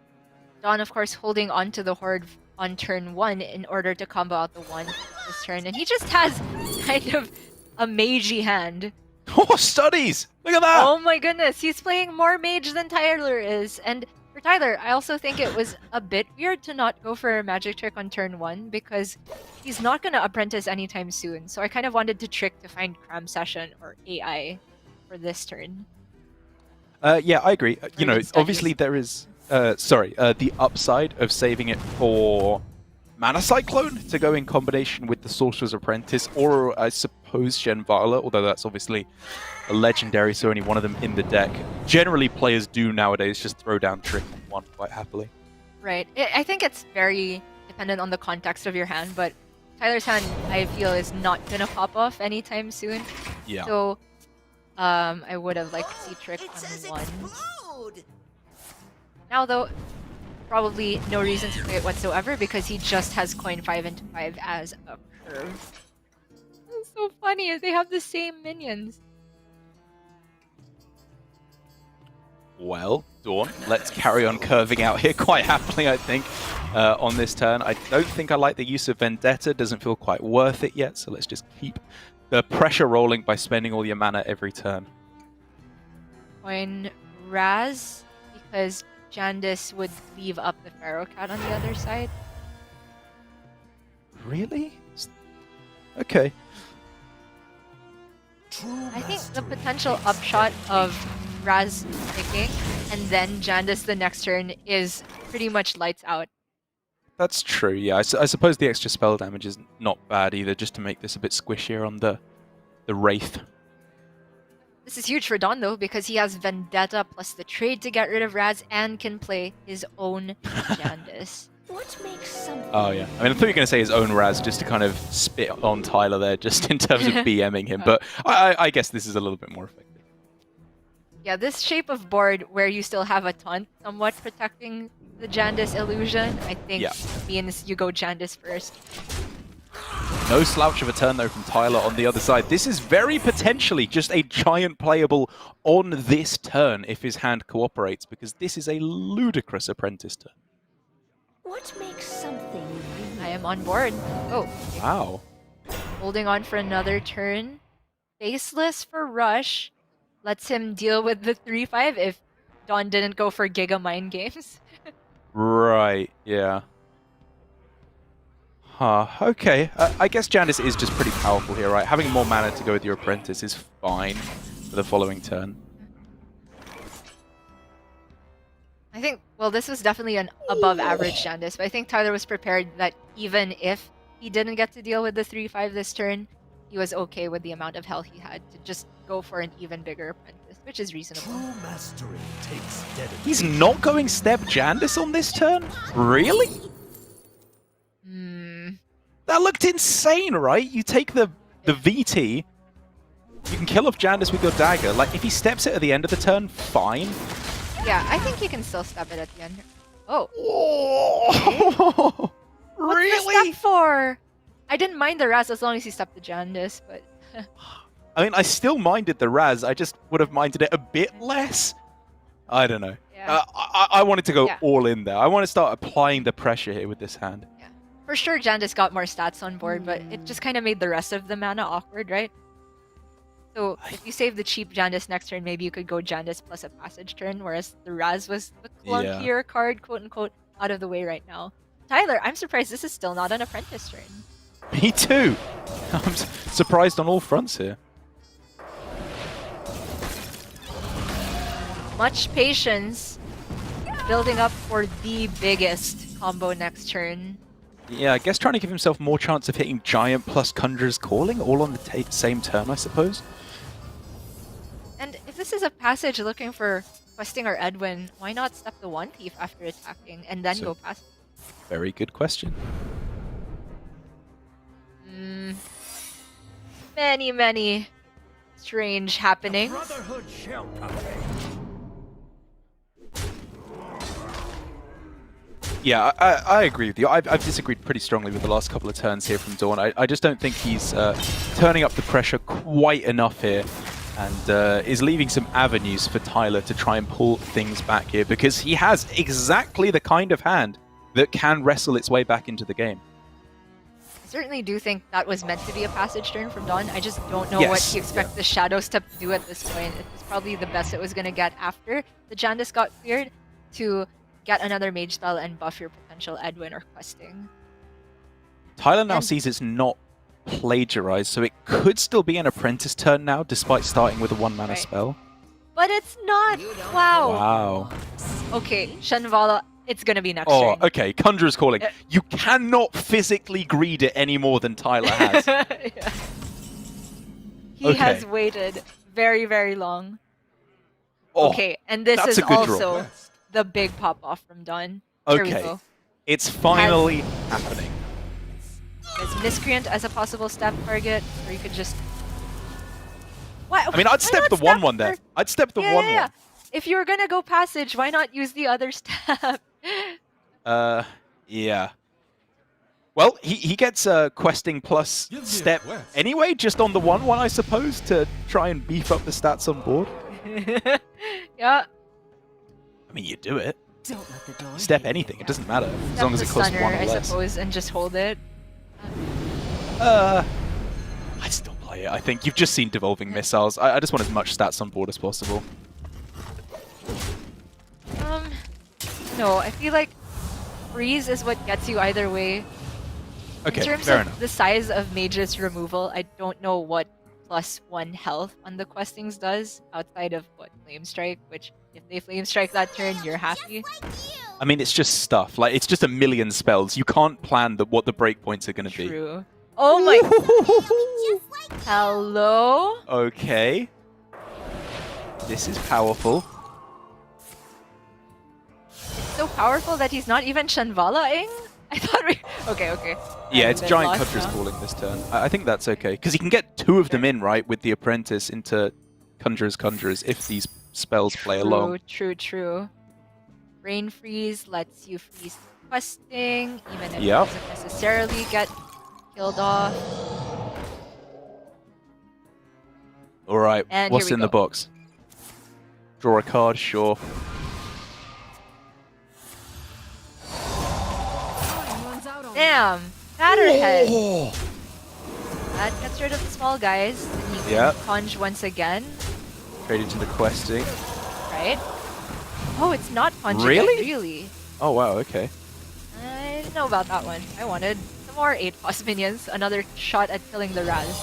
A: DawN, of course, holding on to the Horde on turn 1 in order to combo out the 1 this turn, and he just has kind of a magey hand.
B: Oh, studies! Look at that!
A: Oh my goodness, he's playing more mage than Tyler is. And for Tyler, I also think it was a bit weird to not go for a magic trick on turn 1 because he's not going to apprentice anytime soon. So I kind of wanted to trick to find Cram Session or AI for this turn.
B: Yeah, I agree. You know,
A: Studies.
B: obviously there is, the upside of saving it for Mana Cyclone to go in combination with the Sorcerer's Apprentice, or I suppose Shenvala, although that's obviously a legendary, so only one of them in the deck. Generally, players do nowadays just throw down Trick on 1 quite happily.
A: Right. I think it's very dependent on the context of your hand, but Tyler's hand, I feel, is not going to pop off anytime soon.
B: Yeah.
A: So, I would have liked to see Trick on 1. Now, though, probably no reason to play it whatsoever because he just has coin 5 into 5 as a curve. It's so funny, they have the same minions.
B: Well, DawN, let's carry on curving out here quite happily, I think, on this turn. I don't think I like the use of Vendetta. Doesn't feel quite worth it yet, so let's just keep the pressure rolling by spending all your mana every turn.
A: Coin Raz, because Jandis would leave up the Pharaoh Cat on the other side.
B: Really? Okay.
A: I think the potential upshot of Raz picking and then Jandis the next turn is pretty much lights out.
B: That's true, yeah. I suppose the extra spell damage is not bad either, just to make this a bit squishier on the Wraith.
A: This is huge for DawN though, because he has Vendetta plus the trade to get rid of Raz and can play his own Jandis.
D: What makes something?
B: Oh yeah. I mean, I thought you were going to say his own Raz just to kind of spit on Tyler there, just in terms of BMing him, but I guess this is a little bit more effective.
A: Yeah, this shape of board where you still have a taunt somewhat protecting the Jandis illusion, I think means you go Jandis first.
B: No slouch of a turn, though, from Tyler on the other side. This is very potentially just a giant playable on this turn if his hand cooperates, because this is a ludicrous apprentice turn.
D: What makes something?
A: I am on board. Oh,
B: Wow.
A: holding on for another turn. Faceless for Rush. Lets him deal with the 3-5 if DawN didn't go for Giga Mind Games.
B: Right, yeah. Huh, okay. I guess Jandis is just pretty powerful here, right? Having more mana to go with your apprentice is fine for the following turn.
A: I think, well, this was definitely an above average Jandis, but I think Tyler was prepared that even if he didn't get to deal with the 3-5 this turn, he was okay with the amount of health he had to just go for an even bigger apprentice, which is reasonable.
C: True mastery takes dedication.
B: He's not going step Jandis on this turn? Really? That looked insane, right? You take the VT, you can kill off Jandis with your dagger. Like, if he steps it at the end of the turn, fine.
A: Yeah, I think you can still step it at the end. Oh.
B: Oh, really?
A: What's the step for? I didn't mind the Raz as long as he stepped the Jandis, but...
B: I mean, I still minded the Raz. I just would have minded it a bit less. I don't know.
A: Yeah.
B: I wanted to go all in there. I want to start applying the pressure here with this hand.
A: Yeah. For sure, Jandis got more stats on board, but it just kind of made the rest of the mana awkward, right? So if you save the cheap Jandis next turn, maybe you could go Jandis plus a passage turn, whereas the Raz was the clunkier card, quote-unquote, out of the way right now. Tyler, I'm surprised this is still not an apprentice turn.
B: Me too. I'm surprised on all fronts here.
A: Much patience. building up for the biggest combo next turn.
B: Yeah, I guess trying to give himself more chance of hitting Giant plus Conjurer's Calling all on the same turn, I suppose.
A: And if this is a passage looking for questing or Edwin, why not step the One Thief after attacking and then
B: So-
A: go past?
B: Very good question.
A: Many strange happenings.
C: Brotherhood shall prevail.
B: Yeah, I agree with you. I've disagreed pretty strongly with the last couple of turns here from DawN. I just don't think he's turning up the pressure quite enough here, and is leaving some avenues for Tyler to try and pull things back here, because he has exactly the kind of hand that can wrestle its way back into the game.
A: I certainly do think that was meant to be a passage turn from DawN. I just don't know what
B: Yes,
A: he expects the Shadow Step to do at this point. It was probably the best it was going to get after the Jandice got cleared to get another Mage Spell and buff your potential Edwin or questing.
B: Tyler now
A: And-
B: sees it's not plagiarized, so it could still be an Apprentice turn now, despite starting with a 1-mana
A: Right.
B: spell.
A: But it's not! Wow!
B: Wow.
A: Okay, Shenvala, it's going to be next
B: Oh,
A: turn.
B: okay. Conjurer's Calling.
A: Yeah.
B: You cannot physically greed it any more than Tyler has.
A: Yeah. He
B: Okay.
A: has waited very long.
B: Oh,
A: Okay, and this
B: that's
A: is
B: a good draw.
A: also the big pop-off from DawN. Here we
B: Okay.
A: go.
B: It's finally happening.
A: There's Miscreant as a possible step target, or you could just... What?
B: I mean, I'd
A: Why
B: step
A: not
B: the
A: step
B: 1-1 there.
A: for-
B: I'd step the
A: Yeah,
B: 1-1.
A: yeah, yeah. If you were gonna go passage, why not use the other step?
B: Yeah. Well, he gets questing plus
C: Give me a
B: step
C: quest.
B: anyway, just on the 1-1, I suppose, to try and beef up the stats on board.
A: Yeah.
B: I mean, you do it.
D: Don't let the door
B: Step
D: hit
B: anything.
D: you.
B: It doesn't matter. As
A: Step
B: long as
A: the
B: it costs
A: Stunner,
B: 1 or
A: I
B: less.
A: suppose, and just hold it.
B: I'd still play it, I think. You've just seen Devolving Missiles. I just want as much stats on board as possible.
A: No, I feel like freeze is what gets you either way.
B: Okay,
A: In terms
B: fair
A: of
B: enough.
A: the size of Mage's removal, I don't know what +1 health on the questings does outside of what Flame Strike, which if they Flame Strike that turn, you're happy.
B: I mean, it's just stuff. Like, it's just a million spells. You can't plan what the breakpoints are going to be.
A: True. Oh my... Hello?
B: Okay. This is powerful.
A: So powerful that he's not even Shenvala-ing? I thought we... Okay.
B: Yeah,
A: I'm
B: it's
A: a bit
B: Giant
A: lost
B: Conjurer's
A: now.
B: Calling this turn. I think that's okay. Because he can get 2 of them in, right, with the Apprentice into Conjurers, if these spells play along.
A: True. Brain Freeze lets you freeze questing, even if
B: Yep.
A: it doesn't necessarily get killed off.
B: Alright,
A: And
B: what's
A: here we
B: in the
A: go.
B: box? Draw a card, sure.
A: Damn! Batterhead!
B: Oh!
A: That gets rid of the small guys, and you can
B: Yep.
A: conj once again,
B: Traded to the questing.
A: right? Oh, it's not conj
B: Really?
A: again, really.
B: Oh, wow, okay.
A: I didn't know about that one. I wanted some more 8+ minions, another shot at killing the Raz.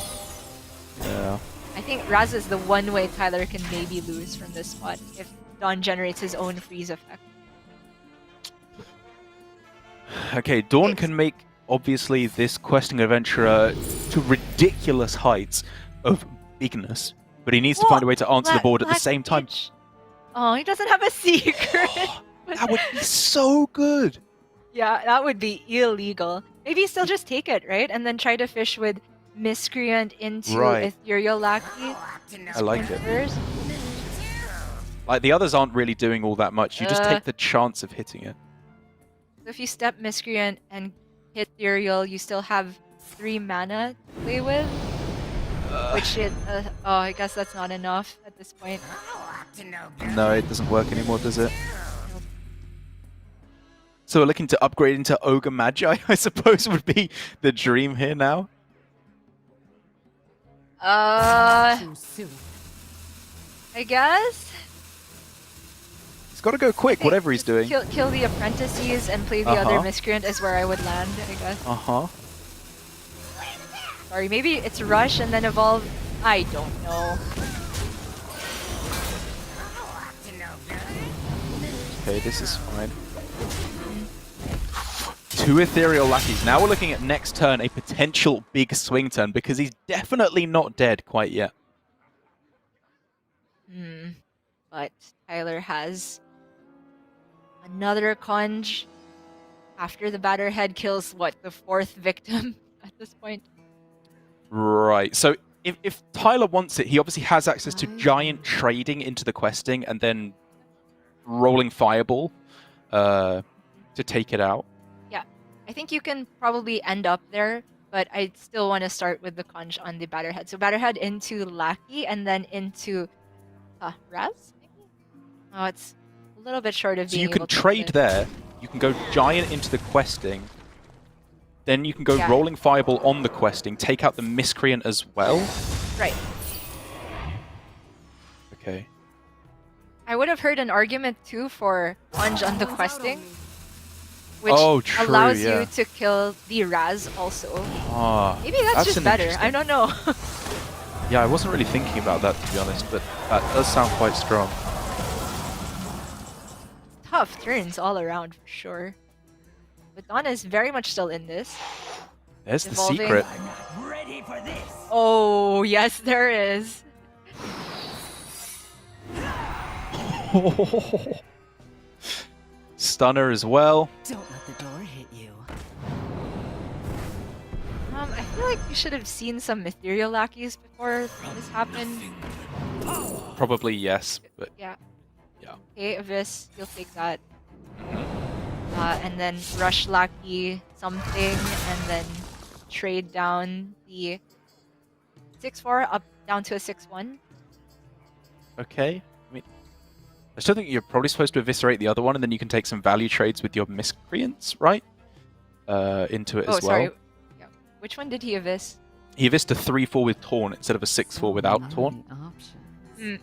B: Yeah.
A: I think Raz is the one way Tyler can maybe lose from this spot if DawN generates his own freeze effect.
B: Okay, DawN
A: Thanks.
B: can make, obviously, this questing adventurer to ridiculous heights of bigness, but he needs to find a way to answer the board at the
A: Black
B: same time.
A: Mage. Oh, he doesn't have a secret.
B: That would be so good!
A: Yeah, that would be illegal. Maybe still just take it, right? And then try to fish with Miscreant into
B: Right.
A: Ethereal Lackey.
B: I like it.
A: First.
B: Like, the others aren't really doing all that much. You just take the chance of hitting it.
A: So if you step Miscreant and hit Ethereal, you still have 3 mana to play with. Which it, oh, I guess that's not enough at this point.
B: No, it doesn't work anymore, does it? So we're looking to upgrade into Ogre Magi, I suppose would be the dream here now.
D: Too soon.
A: I guess.
B: He's got to go quick, whatever he's doing.
A: Kill the apprentices and play the
B: Uh-huh.
A: other Miscreant is where I would land, I guess.
B: Uh-huh.
A: Sorry, maybe it's Rush and then Evolve. I don't know.
B: Okay, this is fine. 2 Ethereal Lackeys. Now we're looking at next turn, a potential big swing turn, because he's definitely not dead quite yet.
A: But Tyler has another conj after the Batterhead kills, what, the 4th victim at this point?
B: Right, so if Tyler wants it, he obviously has access to giant trading into the questing and then rolling Fireball to take it out.
A: Yeah, I think you can probably end up there, but I still want to start with the conj on the Batterhead. So Batterhead into Lackey and then into Raz, maybe? Oh, it's a little bit short of
B: So
A: being
B: you can
A: able to
B: trade
A: hit it.
B: there, you can go giant into the questing, then you can go
A: Yeah.
B: rolling Fireball on the questing, take out the Miscreant as well.
A: Right.
B: Okay.
A: I would have heard an argument too for conj on the questing, which
B: Oh, true,
A: allows
B: yeah.
A: you to kill the Raz also.
B: Ah,
A: Maybe that's just
B: an
A: better.
B: interesting-
A: I don't know.
B: Yeah, I wasn't really thinking about that, to be honest, but that does sound quite strong.
A: Tough turns all around for sure. But DawN is very much still in this.
B: There's
A: Evolving.
B: the secret.
C: Ready for this.
A: Oh, yes, there is.
B: Stunner as well.
D: Don't let the door hit you.
A: I feel like we should have seen some Ethereal Lackeys before this happened.
B: Probably yes, but
A: Yeah.
B: yeah.
A: Okay, Abyss, you'll take that. And then Rush Lackey something, and then trade down the 6-4 up down to a 6-1.
B: Okay. I mean, I still think you're probably supposed to eviscerate the other one, and then you can take some value trades with your Miscreants, right? Into it as well.
A: Sorry. Yeah. Which one did he Abyss?
B: He evisced a 3-4 with Taunt instead of a 6-4 without Taunt.
D: Options.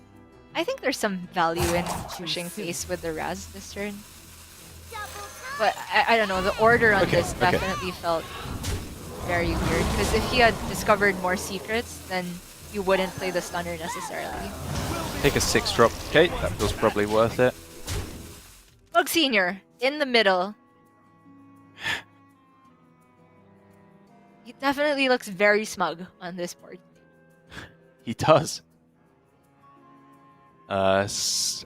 A: I think there's some value in pushing face with the Raz this turn. But I don't know, the order on
B: Okay,
A: this
B: okay.
A: definitely felt very weird. Because if he had discovered more secrets, then you wouldn't play the stunner necessarily.
B: Take a 6-drop. Okay, that feels probably worth it.
A: Bug Senior, in the middle. He definitely looks very smug on this board.
B: He does. And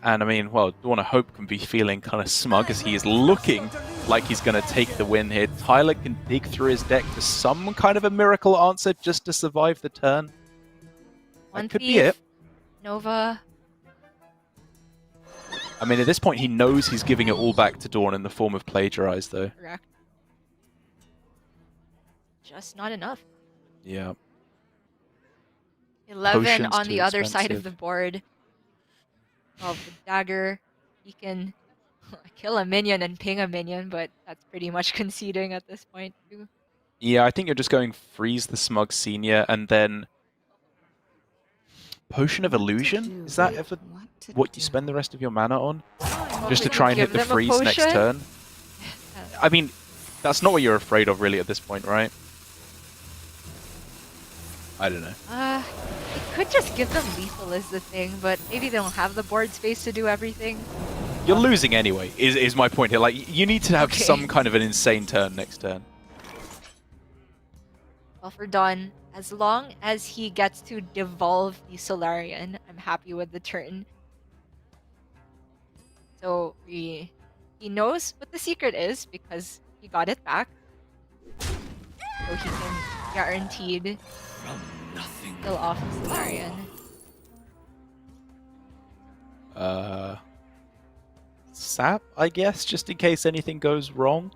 B: I mean, well, DawN Hope can be feeling kind of smug as he is looking like he's going to take the win here. Tyler can dig through his deck for some kind of a miracle answer just to survive the turn.
A: One
B: That could be
A: Thief,
B: it.
A: Nova.
B: I mean, at this point, he knows he's giving it all back to DawN in the form of Plagiarize, though.
A: Correct. Just not enough.
B: Yeah.
A: 11
B: Potion's
A: on
B: too
A: the other side of
B: expensive.
A: the board. Well, the dagger, he can kill a minion and ping a minion, but that's pretty much conceding at this point too.
B: Yeah, I think you're just going freeze the Smug Senior and then Potion of Illusion? Is that ever what you spend the rest of your mana on? Just to
A: Hopefully
B: try and
A: give
B: hit the
A: them a
B: freeze next
A: potion.
B: turn? I mean, that's not what you're afraid of really at this point, right? I don't know.
A: It could just give them lethal is the thing, but maybe they don't have the board space to do everything.
B: You're losing anyway, is my point here. Like, you need to have
A: Okay.
B: some kind of an insane turn next turn.
A: Well, for DawN, as long as he gets to devolve the Solarian, I'm happy with the turn. So he knows what the secret is because he got it back. So he can guaranteed kill off the Solarian.
B: Sap, I guess, just in case anything goes wrong.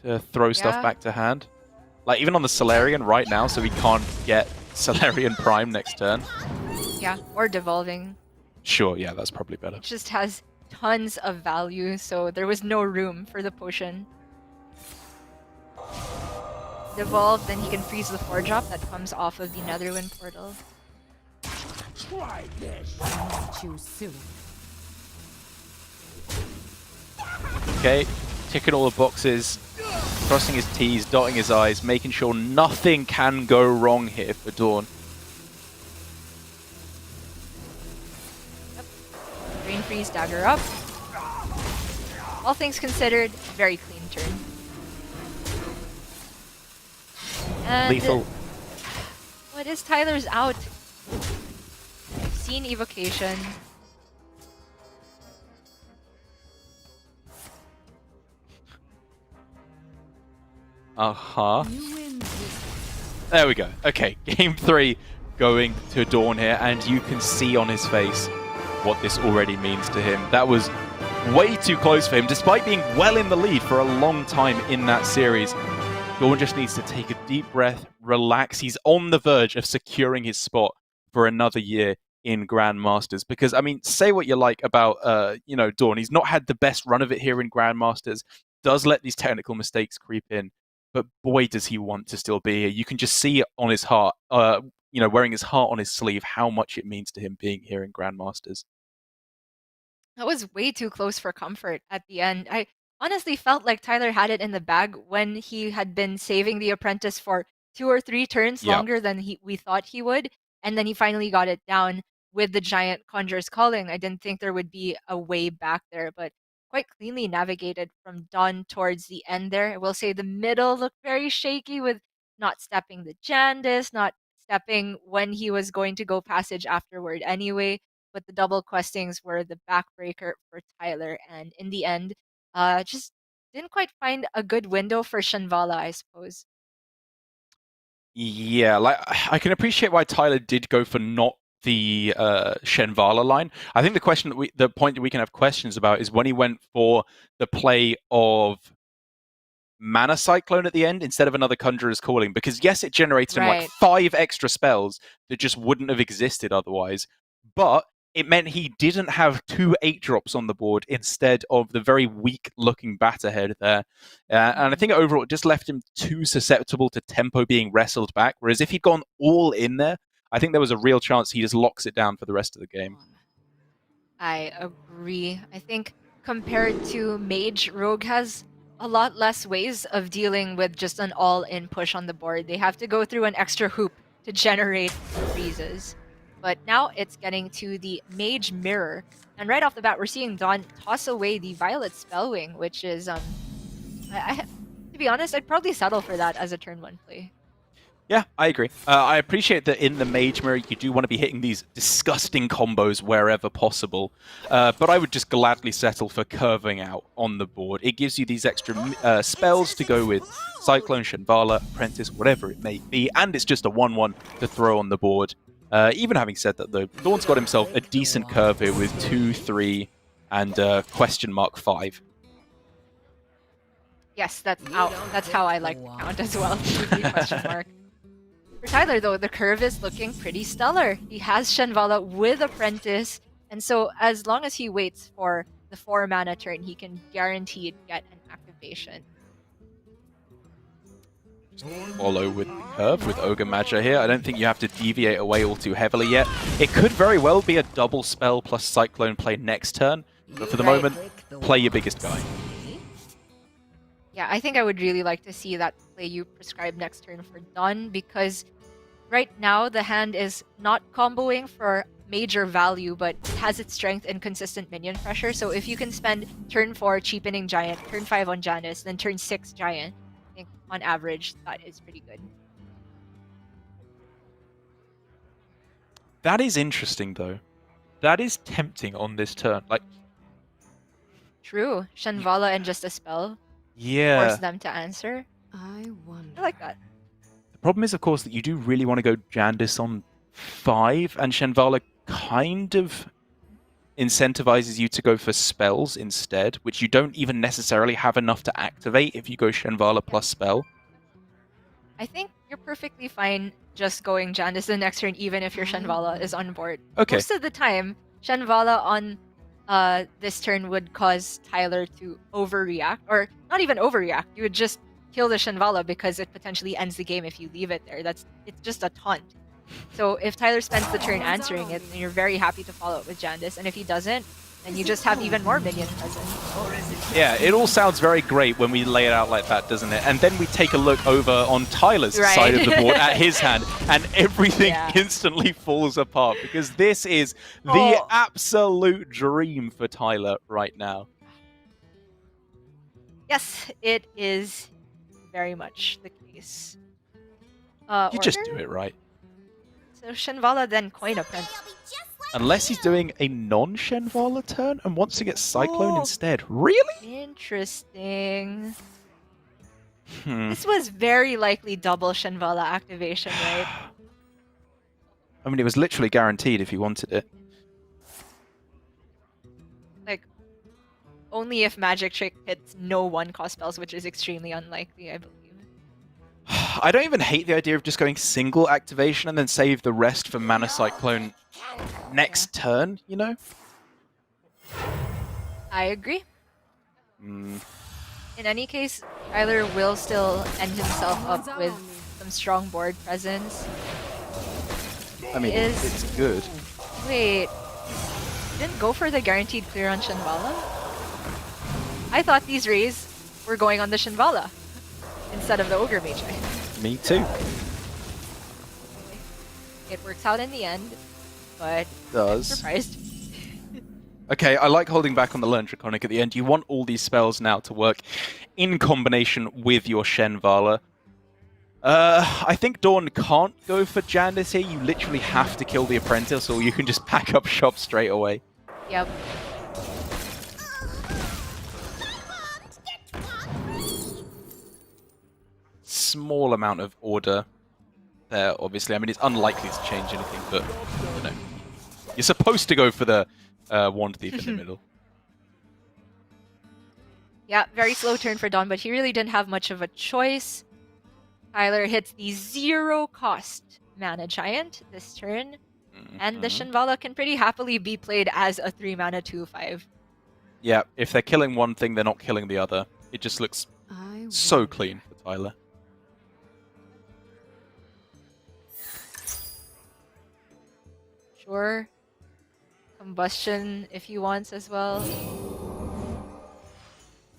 B: To throw stuff
A: Yeah.
B: back to hand. Like, even on the Solarian right now, so he can't get Solarian Prime next turn.
A: Yeah, or devolving.
B: Sure, yeah, that's probably better.
A: It just has tons of value, so there was no room for the potion. Devolve, then he can freeze the 4-drop that comes off of the Netherwind portal.
C: Try this.
D: Choose soon.
B: Okay, ticking all the boxes, crossing his T's, dotting his I's, making sure nothing can go wrong here for DawN.
A: Brain freeze, dagger up. all things considered, very clean turn. And
B: Lethal.
A: what is Tyler's out? I've seen evocation.
B: Uh-huh.
D: You win this.
B: There we go. Okay, game 3 going to DawN here, and you can see on his face what this already means to him. That was way too close for him, despite being well in the lead for a long time in that series. DawN just needs to take a deep breath, relax. He's on the verge of securing his spot for another year in Grandmasters. Because, I mean, say what you like about, DawN. He's not had the best run of it here in Grandmasters. Does let these technical mistakes creep in. But boy, does he want to still be here. You can just see it on his heart, wearing his heart on his sleeve, how much it means to him being here in Grandmasters.
A: That was way too close for comfort at the end. I honestly felt like Tyler had it in the bag when he had been saving the apprentice for 2 or 3 turns
B: Yeah.
A: longer than we thought he would, and then he finally got it down with the giant Conjurer's Calling. I didn't think there would be a way back there, but quite cleanly navigated from DawN towards the end there. I will say the middle looked very shaky with not stepping the Jandis, not stepping when he was going to go passage afterward anyway. But the double questings were the backbreaker for Tyler, and in the end, just didn't quite find a good window for Shanvala, I suppose.
B: Yeah, like I can appreciate why Tyler did go for not the Shenvala line. I think the point that we can have questions about is when he went for the play of Mana Cyclone at the end instead of another Conjurer's Calling, because yes, it generated him like
A: Right.
B: 5 extra spells that just wouldn't have existed otherwise, but it meant he didn't have 2 8-drops on the board instead of the very weak-looking bat ahead there. And I think overall it just left him too susceptible to tempo being wrestled back, whereas if he'd gone all in there, I think there was a real chance he just locks it down for the rest of the game.
A: I agree. I think compared to Mage, Rogue has a lot less ways of dealing with just an all-in push on the board. They have to go through an extra hoop to generate freezes. But now it's getting to the Mage Mirror. And right off the bat, we're seeing DawN toss away the Violet Spellwing, which is, to be honest, I'd probably settle for that as a turn 1 play.
B: Yeah, I agree. I appreciate that in the Mage Mirror, you do want to be hitting these disgusting combos wherever possible. But I would just gladly settle for curving out on the board. It gives you these extra spells to go with Cyclone, Shenvala, Apprentice, whatever it may be. And it's just a 1-1 to throw on the board. Even having said that, though, DawN's got himself a decent curve here with 2, 3, and question mark 5.
A: Yes, that's how I like to count as well. 2, 3 question mark. For Tyler, though, the curve is looking pretty stellar. He has Shenvala with Apprentice, and so as long as he waits for the 4-mana turn, he can guaranteed get an activation.
B: Follow with the curve with Ogre Magi here. I don't think you have to deviate away all too heavily yet. It could very well be a double spell plus Cyclone play next turn, but for the moment, play your biggest guy.
A: Yeah, I think I would really like to see that play you prescribe next turn for DawN, because right now the hand is not comboing for major value, but it has its strength in consistent minion pressure. So if you can spend turn 4 cheapening Giant, turn 5 on Janice, then turn 6 Giant, I think on average that is pretty good.
B: That is interesting, though. That is tempting on this turn. Like,
A: True. Shenvala and just a spell.
B: yeah.
A: Force them to answer.
D: I wonder.
A: I like that.
B: The problem is, of course, that you do really want to go Jandis on 5, and Shenvala kind of incentivizes you to go for spells instead, which you don't even necessarily have enough to activate if you go Shenvala plus spell.
A: I think you're perfectly fine just going Jandis the next turn, even if your Shenvala is on board.
B: Okay.
A: Most of the time, Shenvala on this turn would cause Tyler to overreact, or not even overreact. You would just kill the Shenvala because it potentially ends the game if you leave it there. It's just a taunt. So if Tyler spends the turn answering it, then you're very happy to follow it with Jandis, and if he doesn't, then you just have even more minion presence.
B: Yeah, it all sounds very great when we lay it out like that, doesn't it? And then we take a look over on Tyler's side of the board at his hand, and everything instantly falls apart, because this is the absolute dream for Tyler right now.
A: Yes, it is very much the case.
B: You just
A: Order?
B: do it right.
A: So Shinvala then coin apprentice.
B: Unless he's doing a non-Shenvala turn and wants to get Cyclone
A: Oh.
B: instead. Really?
A: Interesting.
B: Hmm.
A: This was very likely double Shinvala activation, right?
B: I mean, it was literally guaranteed if he wanted it.
A: Like, only if Magic Trick hits no one-cost spells, which is extremely unlikely, I believe.
B: I don't even hate the idea of just going single activation and then save the rest for Mana Cyclone next turn, you know?
A: I agree.
B: Hmm.
A: In any case, Tyler will still end himself up with some strong board presence.
B: I mean,
A: Is-
B: it's good.
A: Wait, didn't go for the guaranteed clear on Shinvala? I thought these rays were going on the Shinvala instead of the Ogre Mage.
B: Me too.
A: It works out in the end, but
B: Does.
A: surprised.
B: Okay, I like holding back on the Learn Draconic at the end. You want all these spells now to work in combination with your Shenvala. I think DawN can't go for Jandice here. You literally have to kill the Apprentice, or you can just pack up shop straight away.
A: Yep.
B: Small amount of order there, obviously. I mean, it's unlikely to change anything, but, you know. You're supposed to go for the Wand Thief in the middle.
A: Yeah, very slow turn for DawN, but he really didn't have much of a choice. Tyler hits the 0-cost Mana Giant this turn, and the
B: Mhm.
A: Shinvala can pretty happily be played as a 3-mana 2/5.
B: Yeah, if they're killing one thing, they're not killing the other. It just looks
D: I
B: so
D: wonder.
B: clean for Tyler.
A: Sure. Combustion if he wants as well.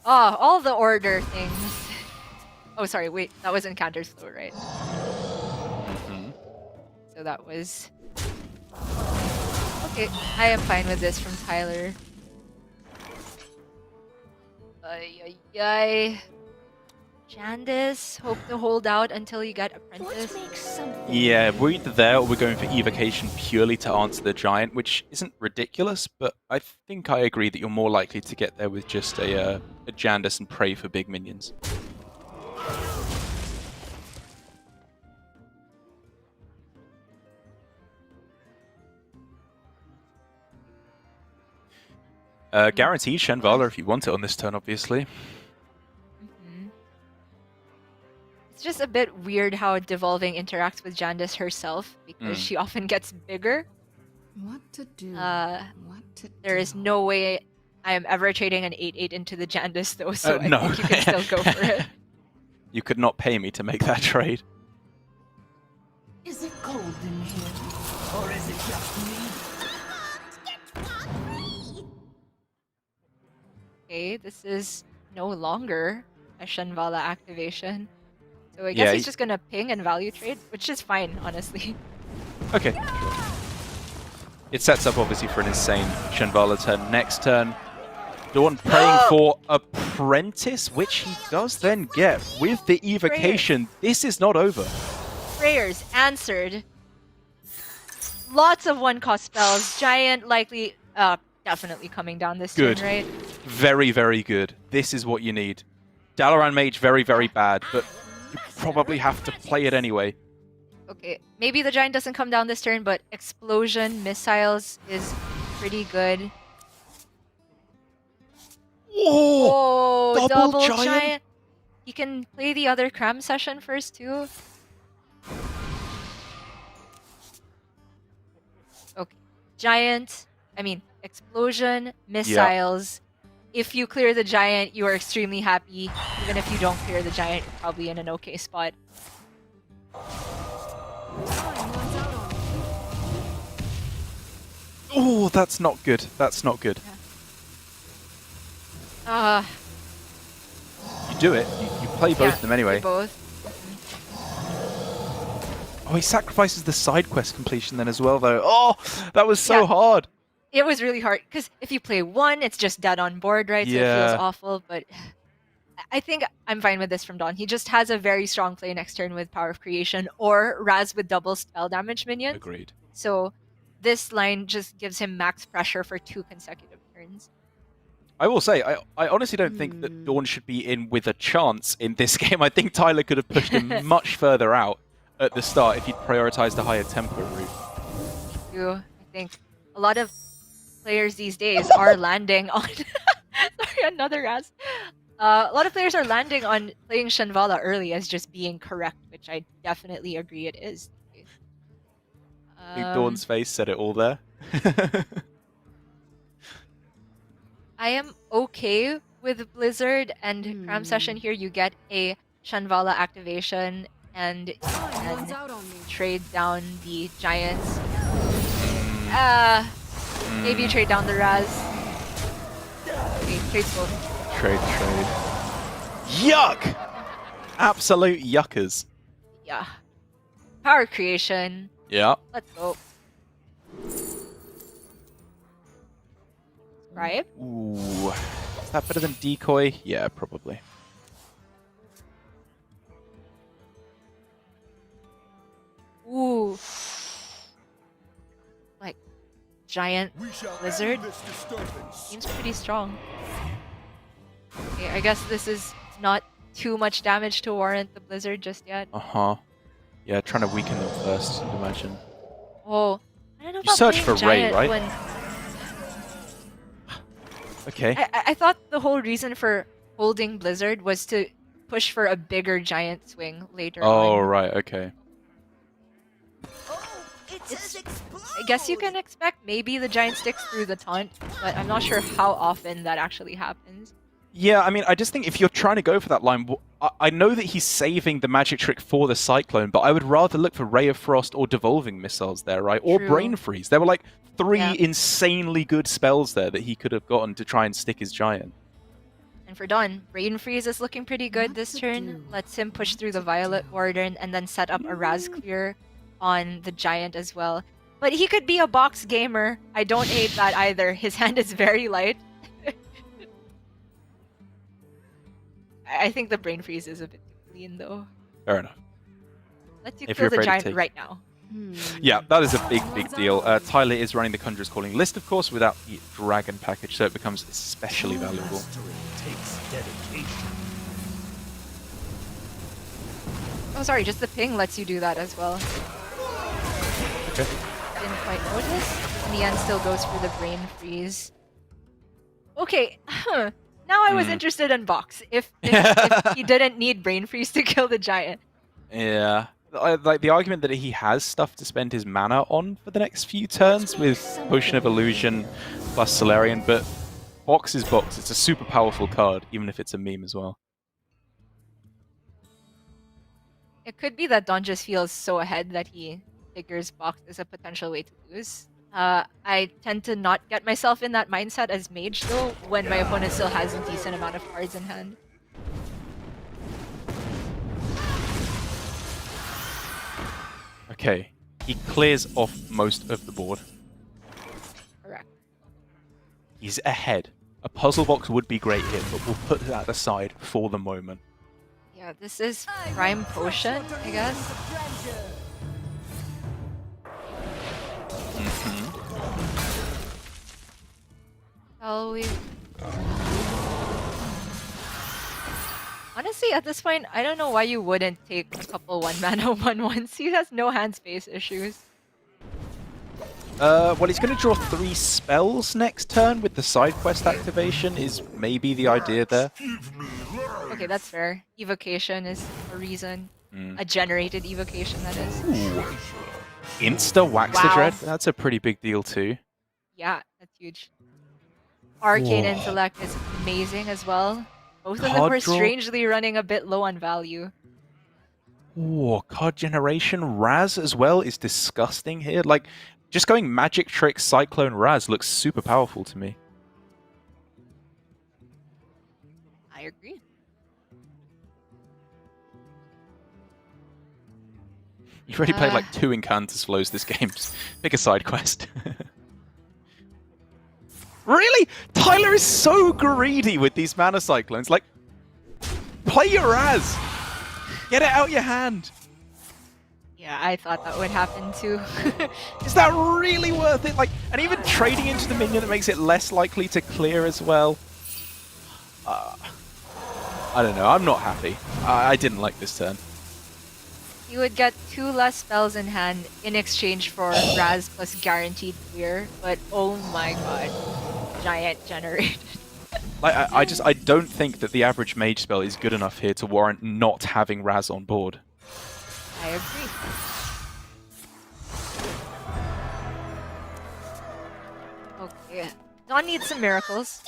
A: Oh, all the order things. Oh, sorry, wait, that was Encounter's Flow, right?
B: Mhm.
A: So that was... Okay, I am fine with this from Tyler. Ay, ay, ay. Jandice, hope to hold out until you get Apprentice.
C: Let's make something.
B: Yeah, we're either there or we're going for Evocation purely to answer the Giant, which isn't ridiculous, but I think I agree that you're more likely to get there with just a Jandice and pray for big minions. Guaranteed Shenvala if you want it on this turn, obviously.
A: Mhm. It's just a bit weird how Devolving interacts with Jandice herself, because she often gets bigger.
D: What to do? What to
A: There is
D: do?
A: no way I am ever trading an 8/8 into the Jandice, though, so I
B: No.
A: think you can still go for it.
B: You could not pay me to make that trade.
C: Is it cold in here? Or is it just me?
A: Okay, this is no longer a Shenvala activation. So I guess
B: Yeah,
A: he's
B: he-
A: just gonna ping and value trade, which is fine, honestly.
B: Okay. It sets up, obviously, for an insane Shenvala turn. Next turn, DawN praying for Apprentice, which he does then get with the Evocation. This is not over.
A: Prayers answered. Lots of one-cost spells. Giant likely, definitely coming down this
B: Good.
A: turn, right?
B: Very, very good. This is what you need. Dalaran Mage, very, very bad, but you probably have to play it anyway.
A: Okay, maybe the Giant doesn't come down this turn, but Explosion, Missiles is pretty good.
B: Oh!
A: Oh,
B: double
A: double
B: Giant?
A: giant. He can play the other Cram Session first, too. Okay. Giant, Explosion, Missiles. If you clear the Giant, you are extremely happy. Even if you don't clear the Giant, you're probably in an okay spot.
B: Oh, that's not good. That's not good.
A: Uh,
B: You do it. You play both of them anyway.
A: they both.
B: Oh, he sacrifices the side quest completion then as well, though. Oh, that was so
A: Yeah.
B: hard.
A: It was really hard, because if you play one, it's just dead on board, right? So it
B: Yeah.
A: feels awful, but I think I'm fine with this from DawN. He just has a very strong play next turn with Power of Creation or Raz with double spell damage minions.
B: Agreed.
A: So this line just gives him max pressure for 2 consecutive turns.
B: I will say, I honestly don't think that DawN should be in with a chance in this game. I think Tyler could have pushed him much further out at the start if he'd prioritized a higher tempo route.
A: I think a lot of players these days are landing on... Sorry, another Raz. A lot of players are landing on playing Shanvala early as just being correct, which I definitely agree it is.
B: I think DawN's face said it all there.
A: I am okay with Blizzard and Cram Session here. You get a Shanvala activation and you can trade down the Giants. Maybe trade down the Raz. Okay, trade both.
B: Trade. Yuck! Absolute yuckers.
A: Yeah. Power creation.
B: Yeah.
A: Let's go. Scribe?
B: Ooh. Is that better than decoy? Yeah, probably.
A: Ooh. Like, giant lizard? Seems pretty strong. Okay, I guess this is not too much damage to warrant the blizzard just yet.
B: Uh-huh. Yeah, trying to weaken them first, I'd imagine.
A: Oh, I don't know
B: You
A: about
B: search
A: playing
B: for Ray,
A: giant
B: right?
A: when...
B: Okay.
A: I thought the whole reason for holding blizzard was to push for a bigger giant swing later
B: Oh,
A: on.
B: right, okay.
A: I guess you can expect maybe the giant sticks through the taunt, but I'm not sure how often that actually happens.
B: Yeah, I mean, I just think if you're trying to go for that line, I know that he's saving the magic trick for the Cyclone, but I would rather look for Ray of Frost or Devolving Missiles there, right? Or
A: True.
B: Brain Freeze. There were like 3
A: Yeah.
B: insanely good spells there that he could have gotten to try and stick his giant.
A: And for DawN, Brain Freeze is looking pretty good
D: What
A: this
D: to
A: turn.
D: do?
A: Lets him push through the Violet Warden and then set up a Raz clear on the giant as well. But he could be a box gamer. I don't hate that either. His hand is very light. I think the Brain Freeze is a bit too clean though.
B: Fair enough.
A: Let's you
B: If
A: kill
B: you're
A: the
B: afraid to
A: giant
B: take-
A: right now.
B: Yeah, that is a big deal. Tyler is running the Conjurer's Calling list, of course, without the Dragon package, so it becomes especially valuable.
A: Oh, sorry, just the ping lets you do that as well.
B: Okay.
A: Didn't quite notice. In the end, still goes for the Brain Freeze. Okay, now I was interested in box. If he didn't need Brain Freeze to kill the giant.
B: Yeah. Like the argument that he has stuff to spend his mana on for the next few turns with Potion of Illusion plus Solarian, but box is box. It's a super powerful card, even if it's a meme as well.
A: It could be that DawN just feels so ahead that he figures box is a potential way to lose. I tend to not get myself in that mindset as mage though, when my opponent still has a decent amount of cards in hand.
B: Okay, he clears off most of the board.
A: Correct.
B: He's ahead. A puzzle box would be great here, but we'll put that aside for the moment.
A: Yeah, this is Prime Potion, I guess. Shall we? Honestly, at this point, I don't know why you wouldn't take a couple 1-mana 1/1s. He has no hand space issues.
B: Well, he's going to draw 3 spells next turn with the side quest activation is maybe the idea there.
A: Okay, that's fair. Evocation is a reason. A generated evocation, that is.
B: Ooh. Insta Wax the
A: Wow.
B: Dread? That's a pretty big deal too.
A: Yeah, that's huge. Arcane
B: Whoa.
A: Intellect is amazing as well. Both of them
B: Card
A: were
B: draw?
A: strangely running a bit low on value.
B: Ooh, card generation Raz as well is disgusting here. Like, just going Magic Trick Cyclone Raz looks super powerful to me.
A: I agree.
B: You've already played like 2 Incantus flows this game. Just pick a side quest. Really? Tyler is so greedy with these mana cyclones. Like, play your Raz! Get it out your hand!
A: Yeah, I thought that would happen too.
B: Is that really worth it? Like, and even trading into the minion that makes it less likely to clear as well. I don't know, I'm not happy. I didn't like this turn.
A: You would get 2 less spells in hand in exchange for Raz plus guaranteed clear, but oh my god, giant generated.
B: Like, I don't think that the average mage spell is good enough here to warrant not having Raz on board.
A: I agree. Okay, DawN needs some miracles.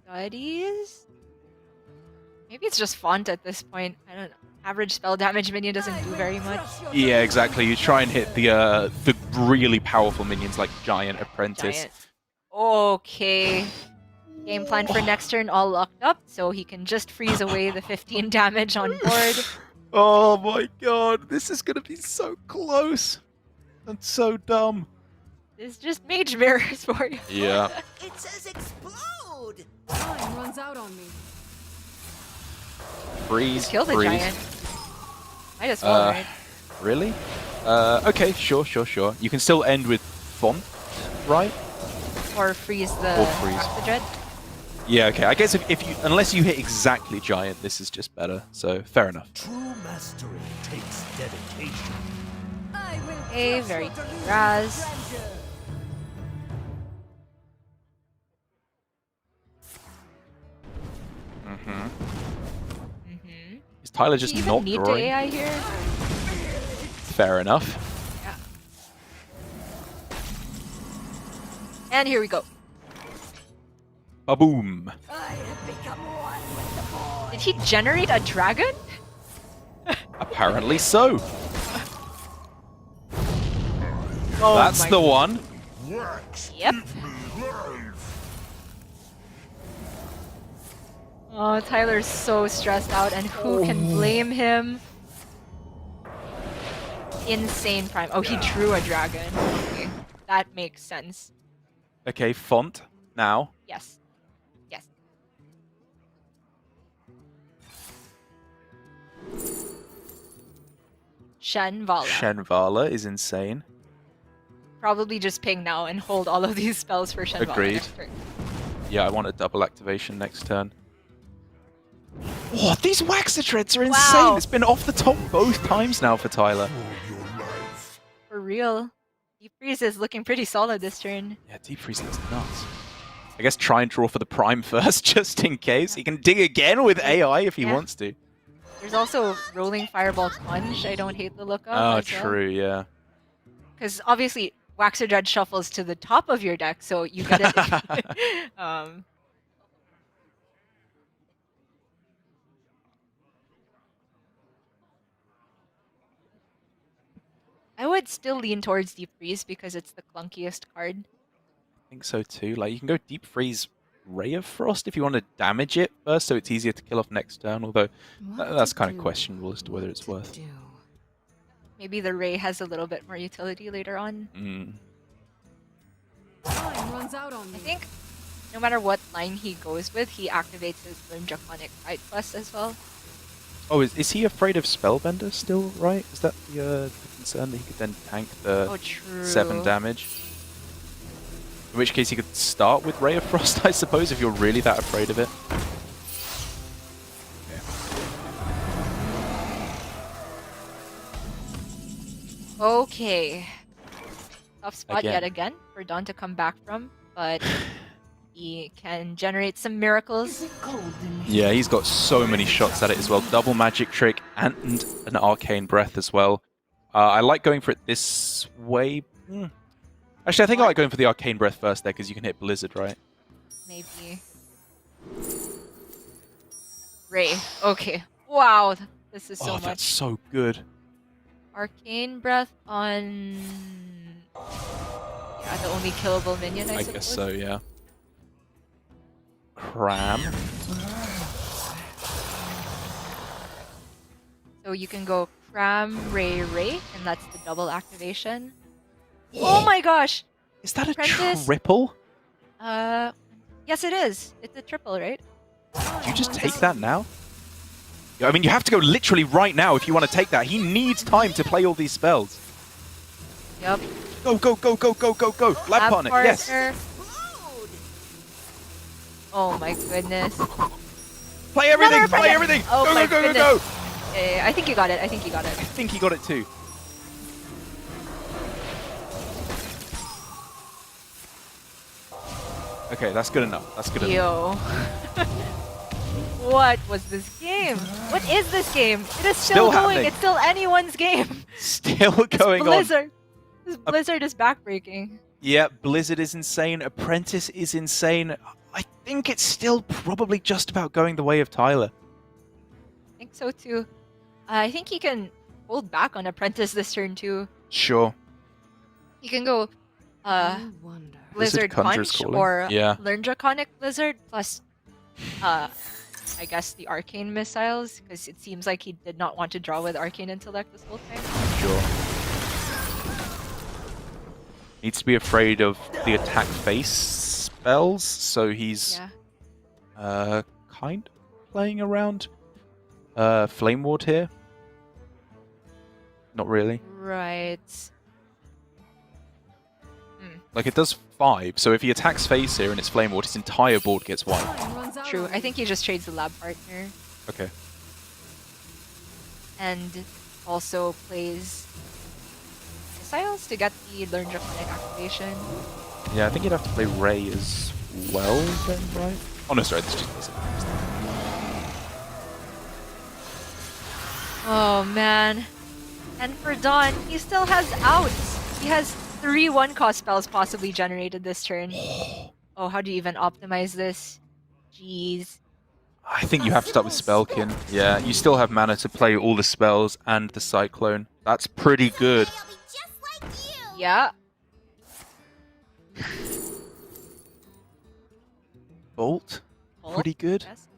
A: Studies? Maybe it's just font at this point. I don't know. Average spell damage minion doesn't do very much.
B: Yeah, exactly. You try and hit the really powerful minions like Giant, Apprentice.
A: Giant. Okay. Game plan for next turn all locked up, so he can just freeze away the 15 damage on board.
B: Oh my god, this is gonna be so close. That's so dumb.
A: It's just mage mirrors for you.
B: Yeah.
C: It says explode!
D: Time runs out on me.
B: Freeze,
A: Kill the
B: freeze.
A: giant. Might as well, right?
B: Really? Okay, sure. You can still end with Font, right?
A: Or freeze the Dread.
B: Yeah, okay. I guess if you, unless you hit exactly Giant, this is just better. So, fair enough.
C: True mastery takes dedication.
A: A very good Raz.
B: Is Tyler
A: Do
B: just
A: you
B: not
A: even need to
B: drawing?
A: AI here?
B: Fair enough.
A: Yeah. And here we go.
B: Ba-boom.
A: Did he generate a dragon?
B: Apparently so.
A: Oh
B: That's
A: my
B: the one.
A: Yep. Oh, Tyler's so stressed out, and who can blame him? Insane prime. Oh, he drew a dragon. Okay, that makes sense.
B: Okay, Font now.
A: Yes. Yes. Shenvala.
B: Shenvala is insane.
A: Probably just ping now and hold all of these spells for Shenvala.
B: Agreed.
A: next turn.
B: Yeah, I want a double activation next turn. Oh, these Waxer Treads are insane!
A: Wow.
B: It's been off the top both times now for Tyler.
A: For real. Deep Freeze is looking pretty solid this turn.
B: Yeah, Deep Freeze looks nuts. I guess try and draw for the Prime first, just in case. He can dig again with AI if he wants to.
A: There's also Rolling Fireball Conch. I don't hate the look of.
B: Oh,
A: as well.
B: true, yeah.
A: Because obviously, Waxer Dread shuffles to the top of your deck, so you get it. I would still lean towards Deep Freeze because it's the clunkiest card.
B: I think so too. Like, you can go Deep Freeze Ray of Frost if you want to damage it first, so it's easier to kill off next turn, although that's kind of questionable as to whether it's worth.
A: Maybe the Ray has a little bit more utility later on.
D: Time runs out on me.
A: I think no matter what line he goes with, he activates his Learn Draconic Fight Plus as well.
B: Oh, is he afraid of Spellbender still, right? Is that the concern that he could then tank the
A: Oh, true.
B: 7 damage? In which case he could start with Ray of Frost, I suppose, if you're really that afraid of it.
A: Okay. Tough spot
B: Again.
A: yet again for DawN to come back from, but he can generate some miracles.
C: Is it cold in here?
B: Yeah, he's got so many shots at it as well. Double Magic Trick and an Arcane Breath as well. I like going for it this way. Actually, I think I like going for the Arcane Breath first there, because you can hit Blizzard, right?
A: Maybe. Ray. Okay. Wow. This is so much.
B: That's so good.
A: Arcane Breath on... Yeah, the only killable minion, I suppose.
B: guess so, yeah. Cram.
A: So you can go Cram, Ray, and that's the double activation. Oh my gosh!
B: Is that a
A: Apprentice?
B: triple?
A: One, Yes, it is. It's a triple, right?
B: Do you just take that now? I mean, you have to go literally right now if you want to take that. He needs time to play all these spells.
A: Yep.
B: Go, go, go, go, go, go, go. Lab partner, yes.
A: Oh my goodness.
B: Play everything,
A: Another
B: play
A: friend.
B: everything.
A: Oh
B: Go,
A: my
B: go, go, go,
A: goodness.
B: go.
A: I think you got it. I think you got it.
B: I think he got it too. Okay, that's good enough. That's good enough.
A: Yo. What was this game? What is this game? It is still going.
B: happening.
A: It's still anyone's game.
B: Still going on.
A: Blizzard. This Blizzard is backbreaking.
B: Yeah, Blizzard is insane. Apprentice is insane. I think it's still probably just about going the way of Tyler.
A: I think so too. I think he can hold back on Apprentice this turn too.
B: Sure.
A: He can go
D: I wonder.
A: Blizzard
B: Conjurer's
A: Punch
B: Calling.
A: or
B: Yeah.
A: Learn Draconic Blizzard plus I guess the Arcane Missiles, because it seems like he did not want to draw with Arcane Intellect this whole time.
B: Sure. Needs to be afraid of the attack face spells, so he's
A: Yeah.
B: kind of playing around Flame Ward here. Not really.
A: Right.
B: Like, it does 5, so if he attacks face here and it's Flame Ward, his entire board gets wiped.
D: Time runs out
A: True.
D: on
A: I think he just trades the lab partner
B: Okay.
A: and also plays missiles to get the Learn Draconic activation.
B: Yeah, I think you'd have to play Ray as well then, right? Oh no, sorry, this just doesn't.
A: Oh man. And for DawN, he still has outs. He has 3 1-cost spells possibly generated this turn. Oh, how do you even optimize this? Jeez.
B: I think you have to start with Spellkin. Yeah, you still have mana to play all the spells and the Cyclone. That's pretty good.
A: Yeah.
B: Bolt,
A: Bolt,
B: pretty good.
A: yes.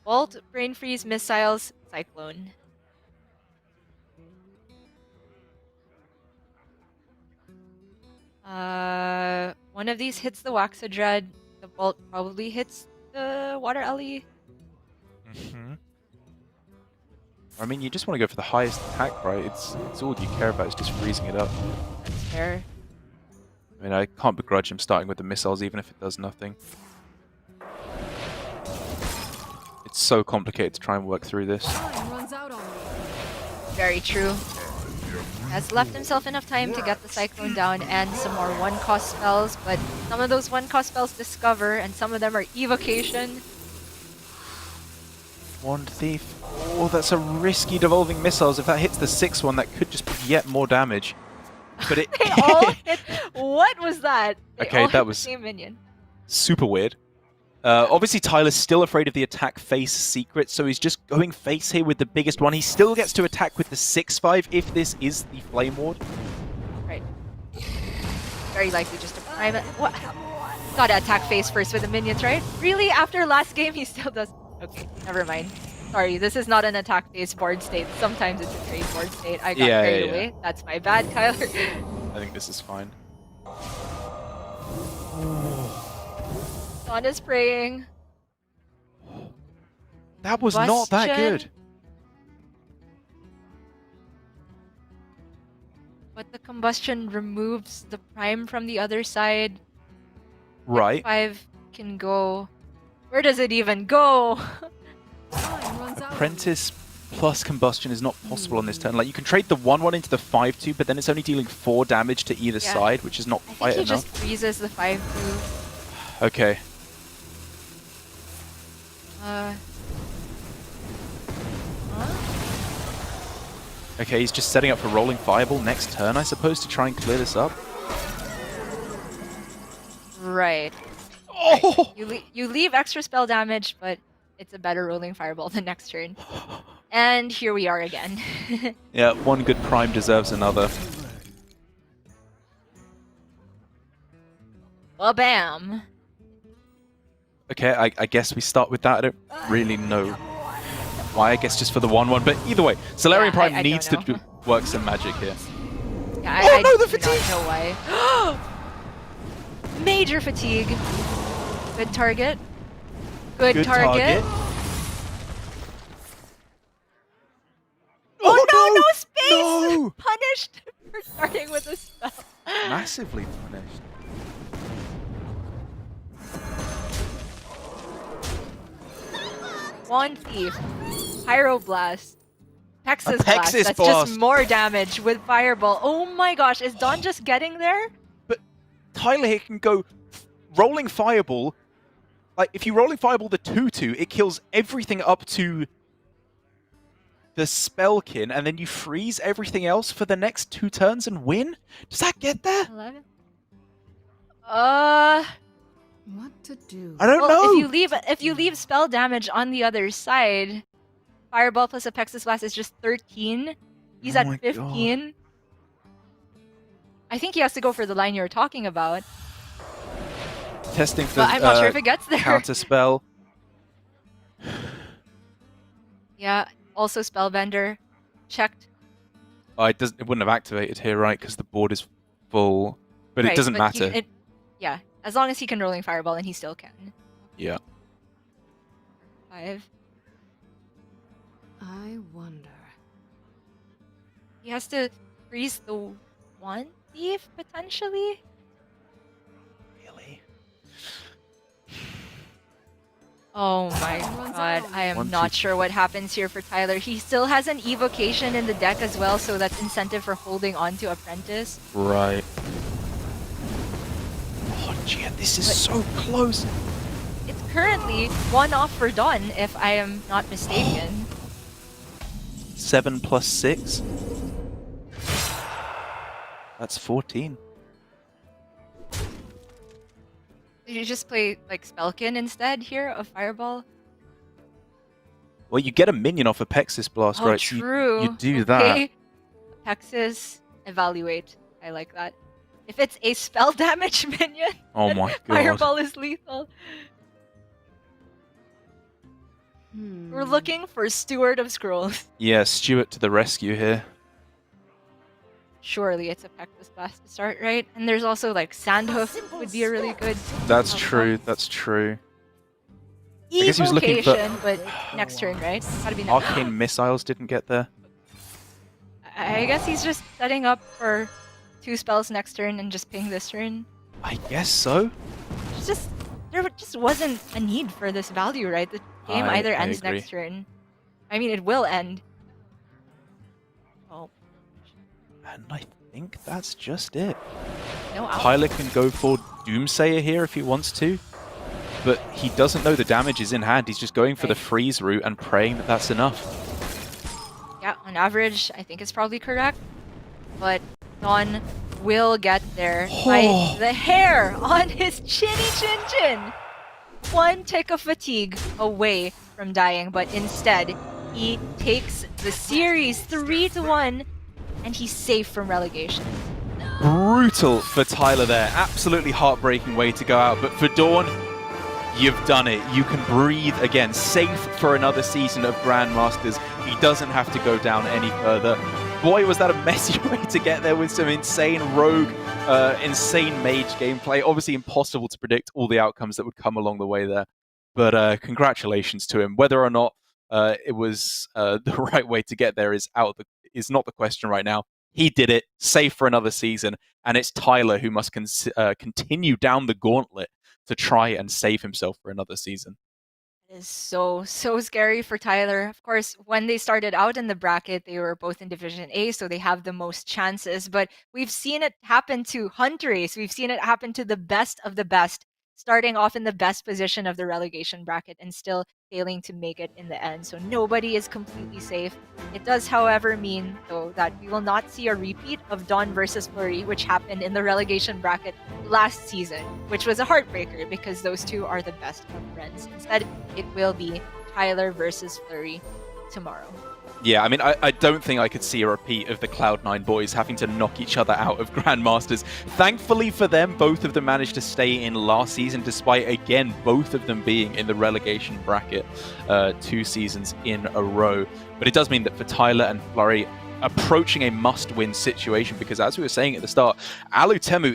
A: Bolt, Brain Freeze, Missiles, Cyclone. One of these hits the Waxadread. The Bolt probably hits the Water Ellie.
B: I mean, you just want to go for the highest attack, right? It's all you care about is just freezing it up.
A: That's fair.
B: I mean, I can't begrudge him starting with the missiles, even if it does nothing. It's so complicated to try and work through this.
D: Time runs out on me.
A: Very true. Has left himself enough time to get the Cyclone down and some more 1-cost spells, but some of those 1-cost spells discover, and some of them are evocation.
B: Wand Thief. Oh, that's a risky devolving missiles. If that hits the 6th one, that could just be yet more damage. But it
A: They all hit. What was that? They
B: Okay,
A: all
B: that
A: hit
B: was-
A: the same minion.
B: super weird. Obviously, Tyler's still afraid of the attack face secret, so he's just going face here with the biggest one. He still gets to attack with the 6/5 if this is the Flame Ward.
A: Right. Very likely just a prime. What? Gotta attack face first with the minions, right? Really? After last game, he still does. Okay, never mind. Sorry, this is not an attack face board state. Sometimes it's a trade board state. I got carried away. That's my bad, Kyler.
B: I think this is fine.
A: DawN is praying.
B: That was not that
A: Combustion.
B: good.
A: But the combustion removes the prime from the other side.
B: Right.
A: 5 can go. Where does it even go?
D: Time runs out on me.
B: Apprentice plus combustion is not possible on this turn. Like, you can trade the 1/1 into the 5/2, but then it's only dealing 4 damage to either
A: Yeah.
B: side, which is not
A: I
B: quite
A: think he
B: enough.
A: just freezes the 5-2.
B: Okay.
A: Huh?
B: Okay, he's just setting up for rolling Fireball next turn, I suppose, to try and clear this up.
A: Right.
B: Oh!
A: You leave extra spell damage, but it's a better rolling fireball the next turn. And here we are again.
B: Yeah, one good prime deserves another.
A: Well, bam.
B: Okay, I guess we start with that. I don't really know why. I guess just for the 1/1, but either way, Solarian
A: Yeah,
B: Prime
A: I
B: needs
A: don't
B: to
A: know.
B: work some magic here.
A: Yeah,
B: Oh,
A: I
B: no, the
A: do not
B: fatigue!
A: know why. Major fatigue. Good target. Good,
B: Good
A: target.
B: target.
A: Oh, no,
B: no!
A: no space!
B: No!
A: Punished for starting with a spell.
B: Massively punished.
A: One Thief. Pyroblast. Pexus
B: A
A: Blast.
B: Pexus
A: That's
B: Blast.
A: just more damage with Fireball. Oh my gosh, is DawN just getting there?
B: But Tyler here can go rolling Fireball. Like, if you rolling Fireball the 2/2, it kills everything up to the Spellkin, and then you freeze everything else for the next 2 turns and win? Does that get there?
A: 11.
D: What to do?
B: I don't
A: Well,
B: know.
A: if you leave spell damage on the other side, Fireball plus a Pexus Blast is just 13. He's
B: Oh
A: at
B: my
A: 15. I think he has to go for the line you were talking about.
B: Testing for
A: But I'm not sure if it gets there.
B: counter spell.
A: Yeah, also Spellbender. Checked.
B: Oh, it wouldn't have activated here, right? Because the board is full. But
A: Right,
B: it doesn't
A: but
B: matter.
A: Yeah, as long as he can rolling Fireball, and he still can.
B: Yeah.
A: 5.
D: I wonder.
A: He has to freeze the one thief, potentially?
B: Really?
A: Oh my god, I am not sure what happens here for Tyler. He still has an evocation in the deck as well, so that's incentive for holding on to Apprentice.
B: Right. Oh, gee, this is so close.
A: It's currently 1 off for DawN, if I am not mistaken.
B: 7 plus 6. That's 14.
A: Did you just play like Spellkin instead here of Fireball?
B: Well, you get a minion off a Pexus Blast,
A: Oh,
B: right? So
A: true.
B: you do that.
A: Okay. Pexus, evaluate. I like that. If it's a spell damage minion,
B: Oh
A: then
B: my god.
A: Fireball is lethal. We're
D: Hmm.
A: looking for Steward of Scrolls.
B: Yeah, Stuart to the rescue here.
A: Surely it's a Pexus Blast to start, right? And there's also like Sandhoof would be a really good
B: That's
A: outcome.
B: true, that's true. I guess he was looking for-
A: Evocation, but next turn, right? Gotta be next.
B: Arcane Missiles didn't get there.
A: I guess he's just setting up for 2 spells next turn and just ping this turn.
B: I guess so.
A: It's just there just wasn't a need for this value, right? The game
B: I
A: either ends
B: agree.
A: next turn. I mean, it will end. Oh,
B: And I think that's just it.
A: no out.
B: Tyler can go for Doomsayer here if he wants to, but he doesn't know the damage is in hand. He's just going for the
A: Right.
B: freeze route and praying that that's enough.
A: Yeah, on average, I think it's probably correct. But DawN will get there by the hair on his chinny chin chin. 1 tick of fatigue away from dying, but instead, he takes the series 3-1, and he's safe from relegation.
B: Brutal for Tyler there. Absolutely heartbreaking way to go out. But for DawN, you've done it. You can breathe again. Safe for another season of Grandmasters. He doesn't have to go down any further. Boy, was that a messy way to get there with some insane rogue, insane mage gameplay. Obviously impossible to predict all the outcomes that would come along the way there. But congratulations to him. Whether or not it was the right way to get there is not the question right now. He did it, safe for another season, and it's Tyler who must continue down the gauntlet to try and save himself for another season.
A: It is so scary for Tyler. Of course, when they started out in the bracket, they were both in Division A, so they have the most chances. But we've seen it happen to Huntrace. We've seen it happen to the best of the best, starting off in the best position of the relegation bracket and still failing to make it in the end. So nobody is completely safe. It does, however, mean, though, that we will not see a repeat of DawN versus Flurry, which happened in the relegation bracket last season, which was a heartbreaker because those two are the best of friends. Instead, it will be Tyler versus Flurry tomorrow.
B: Yeah, I mean, I don't think I could see a repeat of the Cloud9 boys having to knock each other out of Grandmasters. Thankfully for them, both of them managed to stay in last season, despite, again, both of them being in the relegation bracket 2 seasons in a row. But it does mean that for Tyler and Flurry, approaching a must-win situation, because as we were saying at the start, Alutemu